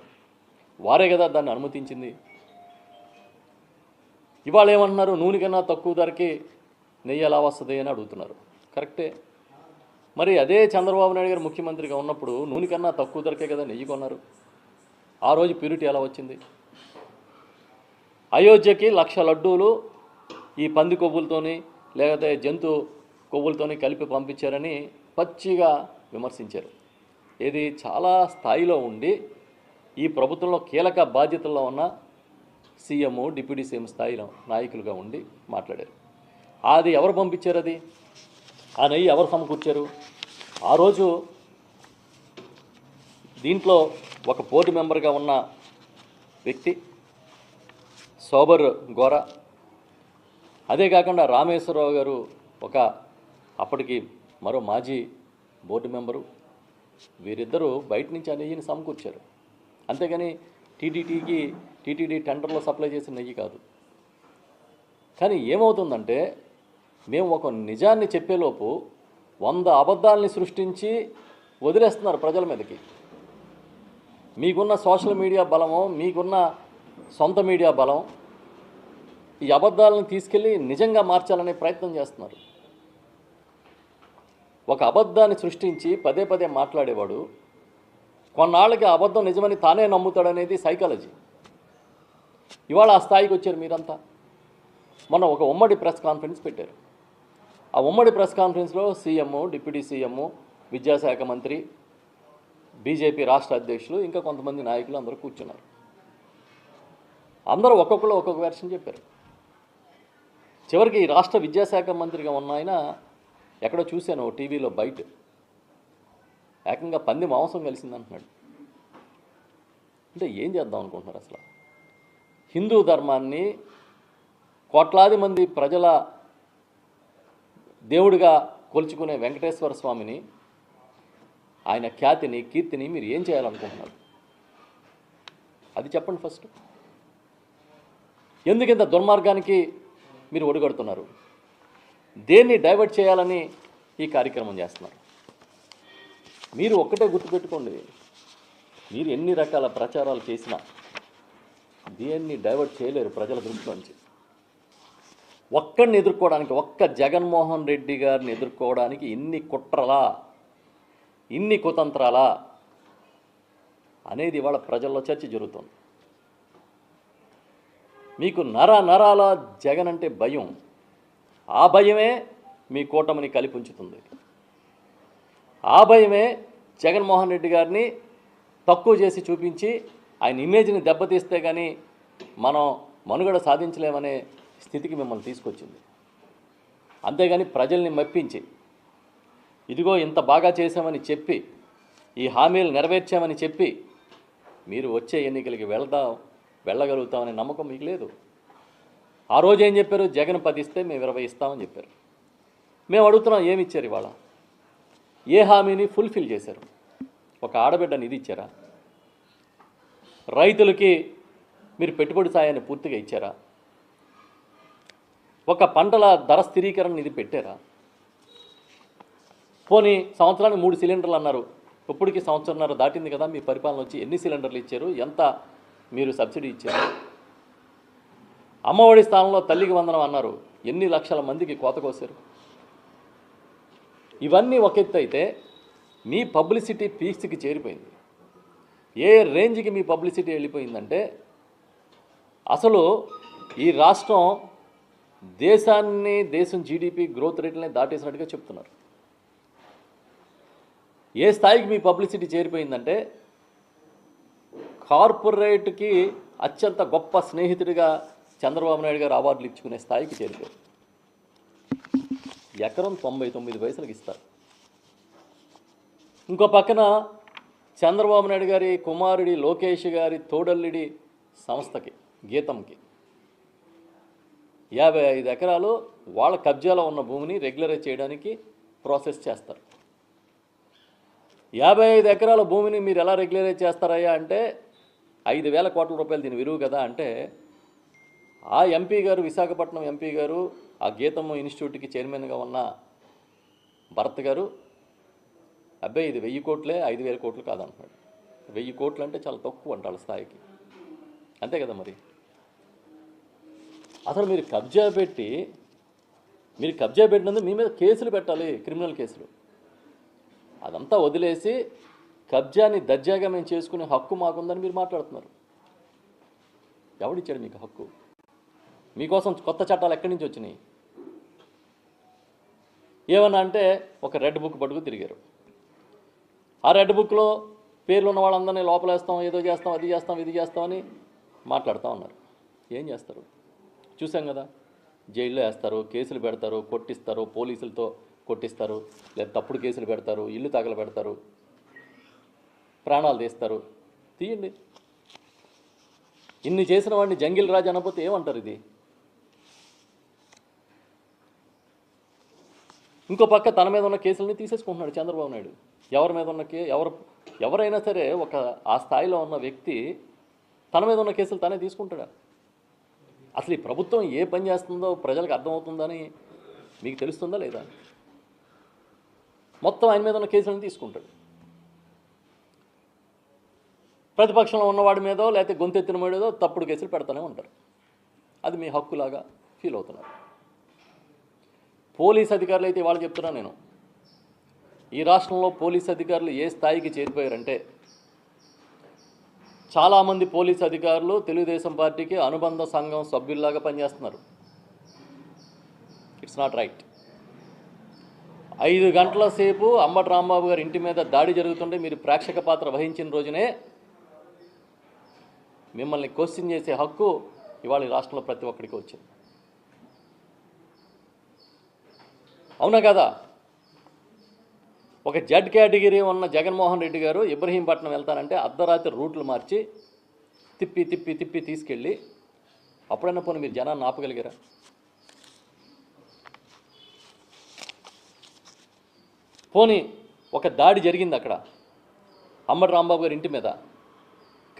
వారే కదా దాన్ని అనుమతించింది. ఇవాళ ఏమంటున్నారు, నూనె కన్నా తక్కువ ధరకి నెయ్యి ఎలా వస్తుంది అని అడుగుతున్నారు. కరెక్టే. మరి అదే చంద్రబాబు నాయుడు గారు ముఖ్యమంత్రిగా ఉన్నప్పుడు నూనె కన్నా తక్కువ ధరకే కదా నెయ్యి కొన్నారు. ఆ రోజు ప్యూరిటీ ఎలా వచ్చింది? అయోధ్యకి 1,00,000 లడ్డూలు ఈ పంది కొవ్వులతోని లేకపోతే జంతు కొవ్వులతోని కలిపి పంపించారని పచ్చిగా విమర్శించారు. ఇది చాలా స్థాయిలో ఉండి ఈ ప్రభుత్వంలో కీలక బాధ్యతల్లో ఉన్న సీఎం, డిప్యూటీ సీఎం స్థాయిలో నాయకులుగా ఉండి మాట్లాడారు. అది ఎవరు పంపించారు? అది ఆ నెయ్యి ఎవరు సమకూర్చారు? ఆ రోజు దీంట్లో ఒక బోర్డు మెంబర్గా ఉన్న వ్యక్తి సోబర్ గోరా, అదే కాకుండా రామేశ్వరరావు గారు ఒక అప్పటికి మరో మాజీ బోర్డు మెంబరు, వీరిద్దరూ బయట నుంచి ఆ నెయ్యిని సమకూర్చారు. అంతేగాని టీటీడీ టెండర్లో సప్లై చేసిన నెయ్యి కాదు. కానీ ఏమవుతుందంటే మేము ఒక నిజాన్ని చెప్పేలోపు 100 అబద్ధాలని సృష్టించి వదిలేస్తున్నారు ప్రజల మీదకి. మీకున్న సోషల్ మీడియా బలమో, మీకున్న సొంత మీడియా బలం ఈ అబద్ధాలను తీసుకెళ్ళి నిజంగా మార్చాలనే ప్రయత్నం చేస్తున్నారు. ఒక అబద్ధాన్ని సృష్టించి పదే పదే మాట్లాడేవాడు కొన్నాళ్ళకి ఆ అబద్ధం నిజమని తానే నమ్ముతాడనేది సైకాలజీ. ఇవాళ ఆ స్థాయికి వచ్చారు మీరంతా. మొన్న ఒక ఉమ్మడి ప్రెస్ కాన్ఫరెన్స్ పెట్టారు. ఆ ఉమ్మడి ప్రెస్ కాన్ఫరెన్స్లో సీఎం, డిప్యూటీ సీఎం, విద్యాశాఖ మంత్రి, బీజేపీ రాష్ట్ర అధ్యక్షులు, ఇంకా కొంతమంది నాయకులు అందరూ కూర్చున్నారు. అందరూ ఒక్కొక్కరు ఒక్కొక్క వెర్షన్ చెప్పారు. చివరికి ఈ రాష్ట్ర విద్యాశాఖ మంత్రిగా ఉన్న ఆయన ఎక్కడో చూశాను టీవీలో బయట ఏకంగా పంది మాంసం కలిసిందంటున్నాడు. అంటే ఏం చేద్దాం అనుకుంటున్నారు అసలు? హిందూ ధర్మాన్ని, కోట్లాది మంది ప్రజల దేవుడిగా కొలుచుకునే వెంకటేశ్వర స్వామిని, ఆయన ఖ్యాతిని, కీర్తిని మీరు ఏం చేయాలనుకుంటున్నారు? అది చెప్పండి ఫస్ట్. ఎందుకింత దుర్మార్గానికి మీరు ఒడిగడుతున్నారు? దేన్ని డైవర్ట్ చేయాలని ఈ కార్యక్రమం చేస్తున్నారు? మీరు ఒక్కటే గుర్తుపెట్టుకోండి, మీరు ఎన్ని రకాల ప్రచారాలు చేసినా దేన్ని డైవర్ట్ చేయలేరు ప్రజల దృష్టిలోంచి. ఒక్కడిని ఎదుర్కోవడానికి, ఒక్క జగన్మోహన్ రెడ్డి గారిని ఎదుర్కోవడానికి ఇన్ని కుట్రలా, ఇన్ని కుతంత్రాలా అనేది ఇవాళ ప్రజల్లో చర్చ జరుగుతుంది. మీకు నరాల జగన్ అంటే భయం. ఆ భయమే మీ కూటమిని కలిపి ఉంచుతుంది. ఆ భయమే జగన్మోహన్ రెడ్డి గారిని తక్కువ చేసి చూపించి ఆయన ఇమేజ్ని దెబ్బతీస్తే కానీ మనం మనుగడ సాధించలేమనే స్థితికి మిమ్మల్ని తీసుకొచ్చింది. అంతేగాని ప్రజల్ని మెప్పించి ఇదిగో ఇంత బాగా చేశామని చెప్పి, ఈ హామీలు నెరవేర్చామని చెప్పి మీరు వచ్చే ఎన్నికలకి వెళ్ళగలుగుతామనే నమ్మకం మీకు లేదు. ఆ రోజు ఏం చెప్పారు? జగన్ 10 ఇస్తే మేము 20 ఇస్తామని చెప్పారు. మేము అడుగుతున్నాం, ఏమి ఇచ్చారు? ఇవాళ ఏ హామీని ఫుల్ఫిల్ చేశారు? ఒక ఆడబిడ్డ నిధి ఇచ్చారా? రైతులకి మీరు పెట్టుబడి సాయాన్ని పూర్తిగా ఇచ్చారా? ఒక పంటల ధర స్థిరీకరణ నిధి పెట్టారా? పోనీ సంవత్సరానికి 3 సిలిండర్లు అన్నారు, ఇప్పటికి సంవత్సరంన్నర దాటింది కదా మీ పరిపాలన వచ్చి. ఎన్ని సిలిండర్లు ఇచ్చారు? ఎంత మీరు సబ్సిడీ ఇచ్చారు? అమ్మఒడి స్థానంలో తల్లికి వందనం అన్నారు, ఎన్ని లక్షల మందికి కోత కోసారు? ఇవన్నీ ఒక ఎత్తు అయితే మీ పబ్లిసిటీ పీక్స్కి చేరిపోయింది. ఏ రేంజ్కి మీ పబ్లిసిటీ వెళ్ళిపోయిందంటే అసలు ఈ రాష్ట్రం దేశం జీడిపి గ్రోత్ రేట్లని దాటేసినట్టుగా చెప్తున్నారు. ఏ స్థాయికి మీ పబ్లిసిటీ చేరిపోయిందంటే కార్పొరేట్కి అత్యంత గొప్ప స్నేహితుడిగా చంద్రబాబు నాయుడు గారు అవార్డులు ఇచ్చుకునే స్థాయికి చేరిపోయారు. ఎకరం 99 పైసలకు ఇస్తారు. ఇంకో పక్కన చంద్రబాబు నాయుడు గారి కుమారుడి లోకేష్ గారి తోడల్లిడి సంస్థకి, గీతంకి 55 ఎకరాలు వాళ్ళ కబ్జాలో ఉన్న భూమిని రెగ్యులరైజ్ చేయడానికి ప్రాసెస్ చేస్తారు. 55 ఎకరాల భూమిని మీరు ఎలా రెగ్యులరైజ్ చేస్తారయ్యా అంటే 5,000 కోట్ల రూపాయలు దీని విలువ కదా అంటే, ఆ ఎంపీ గారు, విశాఖపట్నం ఎంపీ గారు, ఆ గీతం ఇన్స్టిట్యూట్కి చైర్మన్గా ఉన్న భరత్ గారు, అబ్బాయి ఇది 1000 కోట్లే, 5,000 కోట్లు కాదంటున్నాడు. 1000 కోట్లు అంటే చాలా తక్కువ అంట వాళ్ళ స్థాయికి. అంతే కదా మరి. అసలు మీరు కబ్జా పెట్టినందుకు మీ మీద కేసులు పెట్టాలి, క్రిమినల్ కేసులు. అదంతా వదిలేసి కబ్జాని దర్జాగా మేము చేసుకునే హక్కు మాకుందని మీరు మాట్లాడుతున్నారు. ఎవడిచ్చాడు మీకు హక్కు? మీకోసం కొత్త చట్టాలు ఎక్కడి నుంచి వచ్చినాయి? ఏమన్నా అంటే ఒక రెడ్ బుక్ పట్టుకు తిరిగారు. ఆ రెడ్ బుక్లో పేర్లు ఉన్న వాళ్ళందరినీ లోపలేస్తాం, ఏదో చేస్తాం, అది చేస్తాం, ఇది చేస్తామని మాట్లాడుతూ ఉన్నారు. ఏం చేస్తారు చూసాం కదా. జైల్లో వేస్తారు, కేసులు పెడతారు, కొట్టిస్తారు, పోలీసులతో కొట్టిస్తారు, లేదా తప్పుడు కేసులు పెడతారు, ఇల్లు తగలబెడతారు, ప్రాణాలు తీస్తారు. తీయండి. ఇన్ని చేసిన వాడిని జంగిల్ రాజు అనకపోతే ఏమంటారు? ఇది ఇంకో పక్క తన మీద ఉన్న కేసులని తీసేసుకుంటున్నాడు చంద్రబాబు నాయుడు. ఎవరి మీద ఉన్న ఎవరైనా సరే ఆ స్థాయిలో ఉన్న వ్యక్తి తన మీద ఉన్న కేసులు తనే తీసుకుంటాడా? అసలు ఈ ప్రభుత్వం ఏ పని చేస్తుందో ప్రజలకు అర్థమవుతుందని మీకు తెలుస్తుందా లేదా? మొత్తం ఆయన మీద ఉన్న కేసులను తీసుకుంటాడు. ప్రతిపక్షంలో ఉన్నవాడి మీదో లేకపోతే గొంతెత్తిన మీదో తప్పుడు కేసులు పెడతానే ఉంటారు. అది మీ హక్కులాగా ఫీల్ అవుతున్నారు. పోలీస్ అధికారులు అయితే ఇవాళ చెప్తున్నా నేను, ఈ రాష్ట్రంలో పోలీస్ అధికారులు ఏ స్థాయికి చేరిపోయారంటే, చాలామంది పోలీస్ అధికారులు తెలుగుదేశం పార్టీకి అనుబంధ సంఘం సభ్యుల్లాగా పనిచేస్తున్నారు. It's not right. 5 గంటల సేపు అంబటి రాంబాబు గారి ఇంటి మీద దాడి జరుగుతుంటే మీరు ప్రేక్షక పాత్ర వహించిన రోజునే మిమ్మల్ని క్వశ్చన్ చేసే హక్కు ఇవాళ ఈ రాష్ట్రంలో ప్రతి ఒక్కరికి వచ్చింది. అవునా కదా? ఒక జెడ్ కేటగిరీ ఉన్న జగన్మోహన్ రెడ్డి గారు ఇబ్రహీంపట్నం వెళ్తానంటే అర్ధరాత్రి రూట్లు మార్చి తిప్పి తిప్పి తిప్పి తీసుకెళ్ళి అప్పుడైనా పోనీ మీరు జనాన్ని ఆపగలిగారా? పోనీ ఒక దాడి జరిగింది అక్కడ అంబటి రాంబాబు గారి ఇంటి మీద,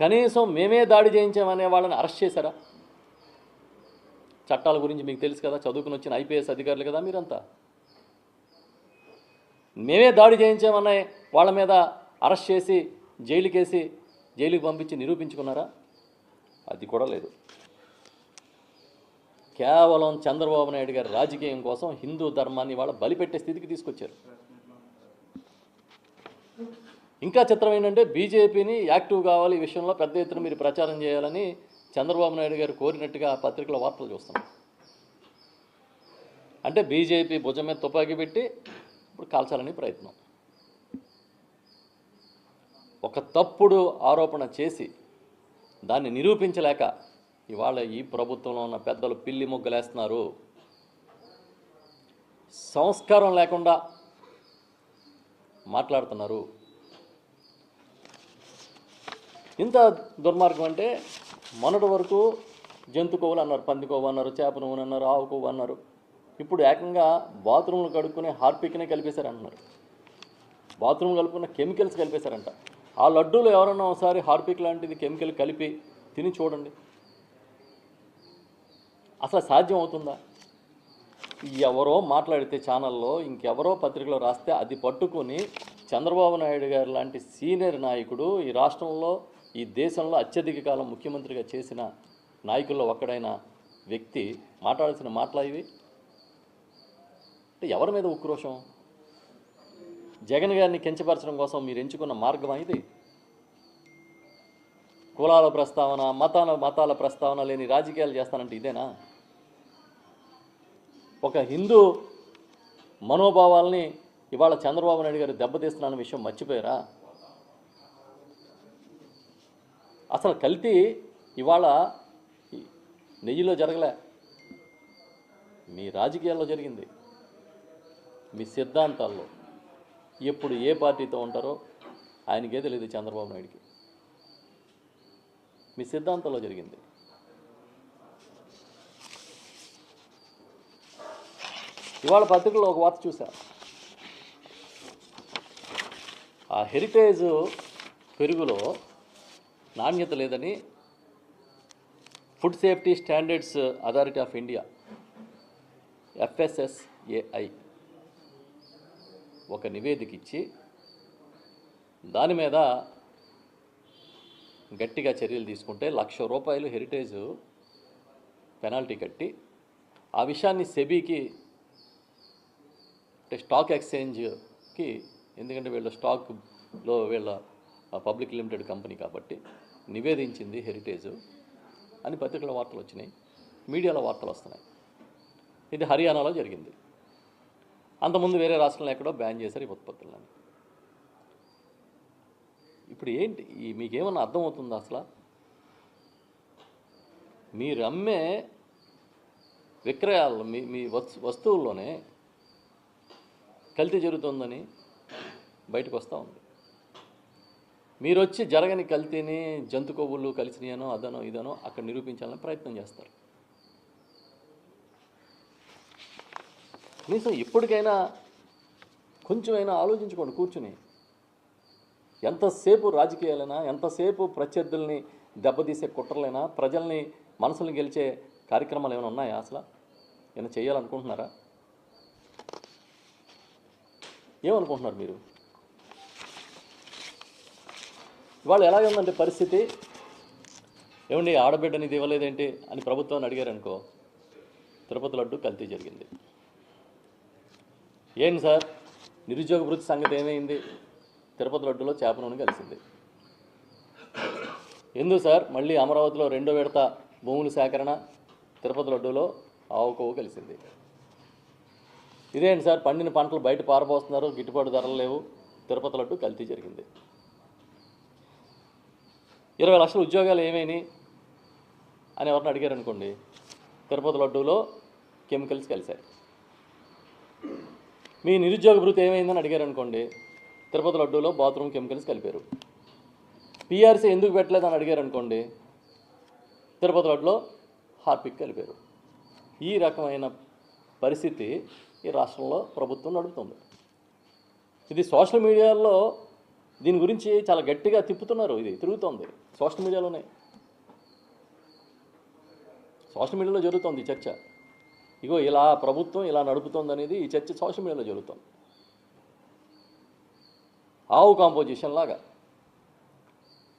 కనీసం మేమే దాడి చేయించామనే వాళ్ళని అరెస్ట్ చేశారా? చట్టాల గురించి మీకు తెలుసు కదా, చదువుకుని వచ్చిన ఐపీఎస్ అధికారులు కదా మీరంతా. మేమే దాడి చేయించామనే వాళ్ళ మీద అరెస్ట్ చేసి జైలుకి పంపించి నిరూపించుకున్నారా? అది కూడా లేదు. కేవలం చంద్రబాబు నాయుడు గారి రాజకీయం కోసం హిందూ ధర్మాన్ని వాళ్ళ బలిపెట్టే స్థితికి తీసుకొచ్చారు. ఇంకా చిత్రం ఏంటంటే, బీజేపీని యాక్టివ్ కావాలి ఈ విషయంలో పెద్ద ఎత్తున మీరు ప్రచారం చేయాలని చంద్రబాబు నాయుడు గారు కోరినట్టుగా పత్రికల వార్తలు చూస్తున్నాం. అంటే బీజేపీ భుజం మీద తుపాకీ పెట్టి ఇప్పుడు కాల్చాలని ప్రయత్నం. ఒక తప్పుడు ఆరోపణ చేసి దాన్ని నిరూపించలేక ఇవాళ ఈ ప్రభుత్వంలో ఉన్న పెద్దలు పిల్లి మొగ్గలేస్తున్నారు. సంస్కారం లేకుండా మాట్లాడుతున్నారు. ఇంత దుర్మార్గం అంటే, మొన్నటి వరకు జంతు కొవ్వులు అన్నారు, పంది కొవ్వు అన్నారు, చేప నూనె అన్నారు, ఆవు కొవ్వు అన్నారు. ఇప్పుడు ఏకంగా బాత్రూంలు కడుక్కునే హార్పిక్నే కలిపేశారంటున్నారు. బాత్రూమ్ కలుపుకున్న కెమికల్స్ కలిపేశారంట. ఆ లడ్డూలు ఎవరన్నా ఒకసారి హార్పిక్ లాంటిది కెమికల్ కలిపి తిని చూడండి, అసలు సాధ్యం అవుతుందా? ఎవరో మాట్లాడితే ఛానల్లో, ఇంకెవరో పత్రికలో రాస్తే అది పట్టుకొని చంద్రబాబు నాయుడు గారు లాంటి సీనియర్ నాయకుడు, ఈ రాష్ట్రంలో ఈ దేశంలో అత్యధిక కాలం ముఖ్యమంత్రిగా చేసిన నాయకుల్లో ఒక్కడైన వ్యక్తి మాట్లాడాల్సిన మాటలు ఇవి. అంటే ఎవరి మీద ఉక్రోషం? జగన్ గారిని కించపరచడం కోసం మీరు ఎంచుకున్న మార్గం ఇది. కులాల ప్రస్తావన, మతాల ప్రస్తావన లేని రాజకీయాలు చేస్తానంటే ఇదేనా? ఒక హిందూ మనోభావాల్ని ఇవాళ చంద్రబాబు నాయుడు గారు దెబ్బతీస్తున్న విషయం మర్చిపోయారా? అసలు కల్తీ ఇవాళ నెయ్యిలో జరగలే, మీ రాజకీయాల్లో జరిగింది. మీ సిద్ధాంతాల్లో ఎప్పుడు ఏ పార్టీతో ఉంటారో ఆయనకే తెలియదు చంద్రబాబు నాయుడికి. మీ సిద్ధాంతంలో జరిగింది. ఇవాళ పత్రికలో ఒక వార్త చూసా. ఆ హెరిటేజ్ పెరుగులో నాణ్యత లేదని food safety standards authority of India FSSAI ఒక నివేదిక ఇచ్చి దాని మీద గట్టిగా చర్యలు తీసుకుంటే ₹1,00,000 హెరిటేజ్ పెనాల్టీ కట్టి ఆ విషయాన్ని సెబీకి అంటే స్టాక్ ఎక్స్చేంజ్కి, ఎందుకంటే వీళ్ళ స్టాక్లో వీళ్ళ పబ్లిక్ లిమిటెడ్ కంపెనీ కాబట్టి నివేదించింది హెరిటేజ్ అని పత్రికల వార్తలు వచ్చినాయి, మీడియాలో వార్తలు వస్తున్నాయి. ఇది హర్యానాలో జరిగింది. అంతకుముందు వేరే రాష్ట్రంలో ఎక్కడో బ్యాన్ చేశారు ఈ ఉత్పత్తులని. ఇప్పుడు ఏంటి మీకేమన్నా అర్థమవుతుందా? అసలు మీరు అమ్మే విక్రయాలు మీ వస్తువుల్లోనే కల్తీ జరుగుతుందని బయటకు వస్తూ ఉంది. మీరు వచ్చి జరగని కల్తీని జంతు కొవ్వులు కలిసినాయనో అదనో ఇదనో అక్కడ నిరూపించాలని ప్రయత్నం చేస్తారు. కనీసం ఇప్పటికైనా కొంచెమైనా ఆలోచించుకోండి కూర్చుని. ఎంతసేపు రాజకీయాలైనా, ఎంతసేపు ప్రత్యర్థుల్ని దెబ్బతీసే కుట్రలైనా, ప్రజల్ని మనసుల్ని గెలిచే కార్యక్రమాలు ఏమైనా ఉన్నాయా? అసలు ఏమైనా చేయాలనుకుంటున్నారా? ఏమనుకుంటున్నారు మీరు? ఇవాళ ఎలా ఉందంటే పరిస్థితి, ఏమండి ఆడబిడ్డని ఇది ఇవ్వలేదేంటి అని ప్రభుత్వాన్ని అడిగారనుకో, తిరుపతి లడ్డు కల్తీ జరిగింది. ఏంటి సార్ నిరుద్యోగ వృత్తి సంగతి ఏమైంది? తిరుపతి లడ్డులో చేప నూనె కలిసింది. ఎందుకు సార్ మళ్ళీ అమరావతిలో 2వ విడత భూముల సేకరణ, తిరుపతి లడ్డులో ఆవు కొవ్వు కలిసింది. ఇదేంటి సార్ పండిన పంటలు బయట పారబోస్తున్నారు, గిట్టుబాటు ధరలు లేవు, తిరుపతి లడ్డు కల్తీ జరిగింది. 20 లక్షల ఉద్యోగాలు ఏమైనాయి అని ఎవరిని అడిగారు అనుకోండి, తిరుపతి లడ్డూలో కెమికల్స్ కలిశాయి. మీ నిరుద్యోగ భృతి ఏమైందని అడిగారు అనుకోండి, తిరుపతి లడ్డూలో బాత్రూమ్ కెమికల్స్ కలిపారు. పీఆర్సీ ఎందుకు పెట్టలేదని అడిగారు అనుకోండి, తిరుపతి లడ్డులో హార్పిక్ కలిపారు. ఈ రకమైన పరిస్థితి ఈ రాష్ట్రంలో ప్రభుత్వం నడుపుతుంది. ఇది సోషల్ మీడియాలో దీని గురించి చాలా గట్టిగా తిప్పుతున్నారు. ఇది తిరుగుతోంది సోషల్ మీడియాలోనే, సోషల్ మీడియాలో జరుగుతోంది ఈ చర్చ. ఇగో ఇలా ప్రభుత్వం ఇలా నడుపుతోంది అనేది ఈ చర్చ సోషల్ మీడియాలో జరుగుతోంది. ఆవు కాంపోజిషన్ లాగా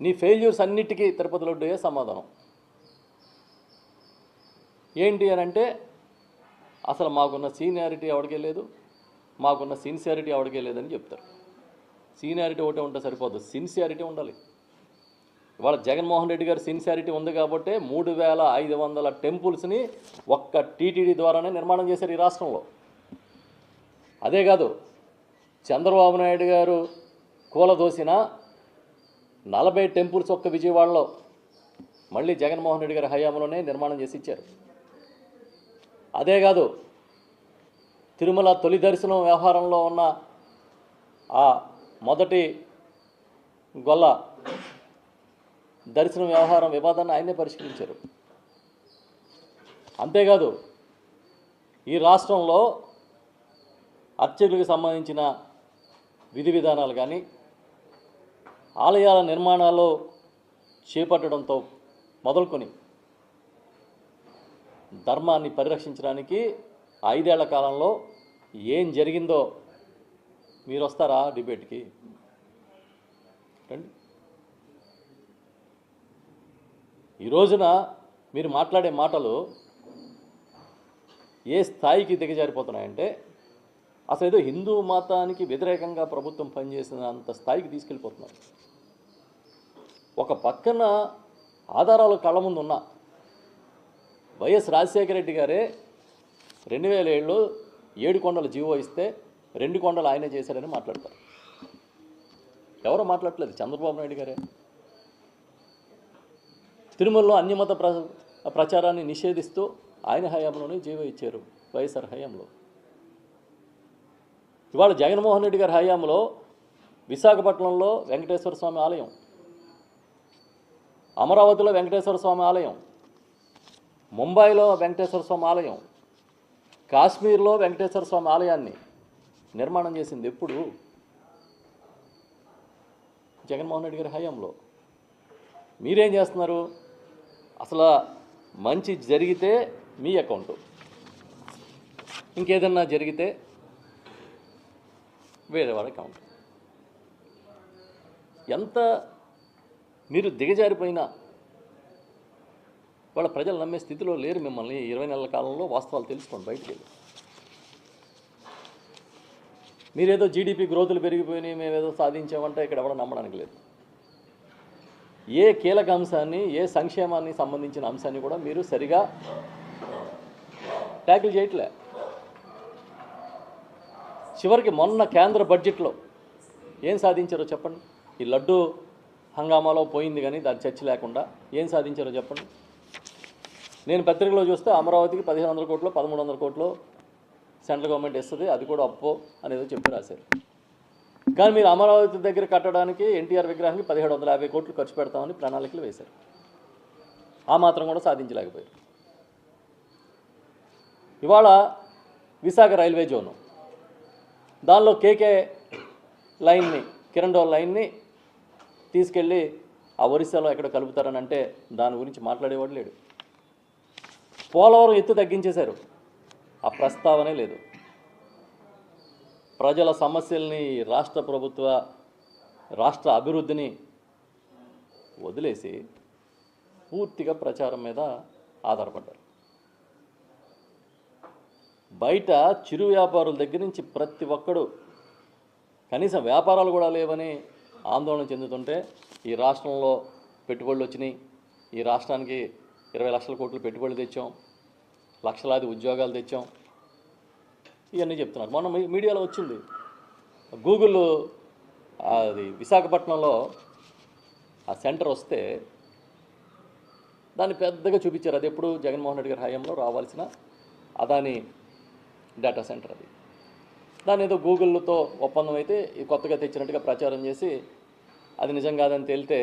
నీ ఫెయిల్యూర్స్ అన్నిటికీ తిరుపతి లడ్డూయే సమాధానం. ఏంటి అని అంటే, అసలు మాకున్న సీనియారిటీ ఎవరికే లేదు, మాకున్న సిన్సియారిటీ ఎవరికే లేదని చెప్తారు. సీనియారిటీ ఒకటే ఉంటే సరిపోదు, సిన్సియారిటీ ఉండాలి. ఇవాళ జగన్మోహన్ రెడ్డి గారు సిన్సియారిటీ ఉంది కాబట్టి 3500 టెంపుల్స్ని ఒక్క టీటీడీ ద్వారానే నిర్మాణం చేశారు ఈ రాష్ట్రంలో. అదే కాదు, చంద్రబాబు నాయుడు గారు కూలదోసిన 40 టెంపుల్స్ ఒక్క విజయవాడలో మళ్ళీ జగన్మోహన్ రెడ్డి గారి హయాంలోనే నిర్మాణం చేసి ఇచ్చారు. అదే కాదు, తిరుమల తొలి దర్శనం వ్యవహారంలో ఉన్న ఆ మొదటి గొల్ల దర్శనం వ్యవహారం వివాదాన్ని ఆయనే పరిష్కరించారు. అంతేకాదు, ఈ రాష్ట్రంలో అర్చకులకు సంబంధించిన విధి విధానాలు కానీ, ఆలయాల నిర్మాణాలు చేపట్టడంతో మొదలుకొని ధర్మాన్ని పరిరక్షించడానికి 5 ఏళ్ల కాలంలో ఏం జరిగిందో మీరు వస్తారా డిబేట్కి? రండి. ఈ రోజున మీరు మాట్లాడే మాటలు ఏ స్థాయికి దిగజారిపోతున్నాయంటే, అసలు ఏదో హిందూ మతానికి వ్యతిరేకంగా ప్రభుత్వం పనిచేసినంత స్థాయికి తీసుకెళ్ళిపోతున్నారు. ఒక పక్కన ఆధారాలు కళ్ళ ముందు ఉన్న వైఎస్ రాజశేఖర రెడ్డి గారే 2007లో 7 కొండల జీవో ఇస్తే 2 కొండలు ఆయనే చేశారని మాట్లాడతారు. ఎవరో మాట్లాడలేదు, చంద్రబాబు నాయుడు గారే. తిరుమలలో అన్యమత ప్రచారాన్ని నిషేధిస్తూ ఆయన హయాంలోనే జీవో ఇచ్చారు, వైఎస్ఆర్ హయాంలో. ఇవాళ జగన్మోహన్ రెడ్డి గారి హయాంలో విశాఖపట్నంలో వెంకటేశ్వర స్వామి ఆలయం, అమరావతిలో వెంకటేశ్వర స్వామి ఆలయం, ముంబైలో వెంకటేశ్వర స్వామి ఆలయం, కాశ్మీర్లో వెంకటేశ్వర స్వామి ఆలయాన్ని నిర్మాణం చేసింది ఎప్పుడు? జగన్మోహన్ రెడ్డి గారి హయాంలో. మీరేం చేస్తున్నారు? అసలు మంచి జరిగితే మీ అకౌంటు, ఇంకేదన్నా జరిగితే వేరే వాళ్ళ అకౌంట్. ఎంత మీరు దిగజారిపోయినా వాళ్ళ ప్రజలు నమ్మే స్థితిలో లేరు మిమ్మల్ని. 20 నెలల కాలంలో వాస్తవాలు తెలుసుకోండి బయటికి వెళ్ళి. మీరేదో జీడిపి గ్రోతులు పెరిగిపోయినాయి, మేమేదో సాధించామంటే ఇక్కడ ఎవడో నమ్మడానికి లేదు. ఏ కీలక అంశాన్ని, ఏ సంక్షేమాన్ని సంబంధించిన అంశాన్ని కూడా మీరు సరిగా ట్యాకిల్ చేయట్లే. చివరికి మొన్న కేంద్ర బడ్జెట్లో ఏం సాధించారో చెప్పండి. ఈ లడ్డు హంగామాలో పోయింది కానీ దాని చర్చ లేకుండా ఏం సాధించారో చెప్పండి. నేను పత్రికలో చూస్తే అమరావతికి 1500 కోట్లు 1300 కోట్లు సెంట్రల్ గవర్నమెంట్ ఇస్తుంది, అది కూడా అప్పో అనేది చెప్పి రాశారు. కానీ మీరు అమరావతి దగ్గర కట్టడానికి ఎన్టీఆర్ విగ్రహానికి 1750 కోట్లు ఖర్చు పెడతామని ప్రణాళికలు వేశారు. ఆ మాత్రం కూడా సాధించలేకపోయారు. ఇవాళ విశాఖ రైల్వే జోను, దానిలో కేకే లైన్ని, కిరండోల్ లైన్ని తీసుకెళ్ళి ఆ ఒరిస్సాలో ఎక్కడ కలుపుతారని అంటే దాని గురించి మాట్లాడేవాడు లేడు. పోలవరం ఎత్తు తగ్గించేశారు, ఆ ప్రస్తావనే లేదు. ప్రజల సమస్యల్ని, రాష్ట్ర అభివృద్ధిని వదిలేసి పూర్తిగా ప్రచారం మీద ఆధారపడ్డారు. బయట చిరు వ్యాపారుల దగ్గర నుంచి ప్రతి ఒక్కడు కనీసం వ్యాపారాలు కూడా లేవని ఆందోళన చెందుతుంటే, ఈ రాష్ట్రంలో పెట్టుబడులు వచ్చినాయి, ఈ రాష్ట్రానికి 20 లక్షల కోట్లు పెట్టుబడులు తెచ్చాం, లక్షలాది ఉద్యోగాలు తెచ్చాం, ఇవన్నీ చెప్తున్నారు. మొన్న మీడియాలో వచ్చింది, గూగుల్ అది విశాఖపట్నంలో ఆ సెంటర్ వస్తే దాన్ని పెద్దగా చూపించారు. అది ఎప్పుడు జగన్మోహన్ రెడ్డి గారి హయాంలో రావాల్సిన అదాని డేటా సెంటర్. అది దాని ఏదో గూగుల్తో ఒప్పందం అయితే కొత్తగా తెచ్చినట్టుగా ప్రచారం చేసి అది నిజం కాదని తేలితే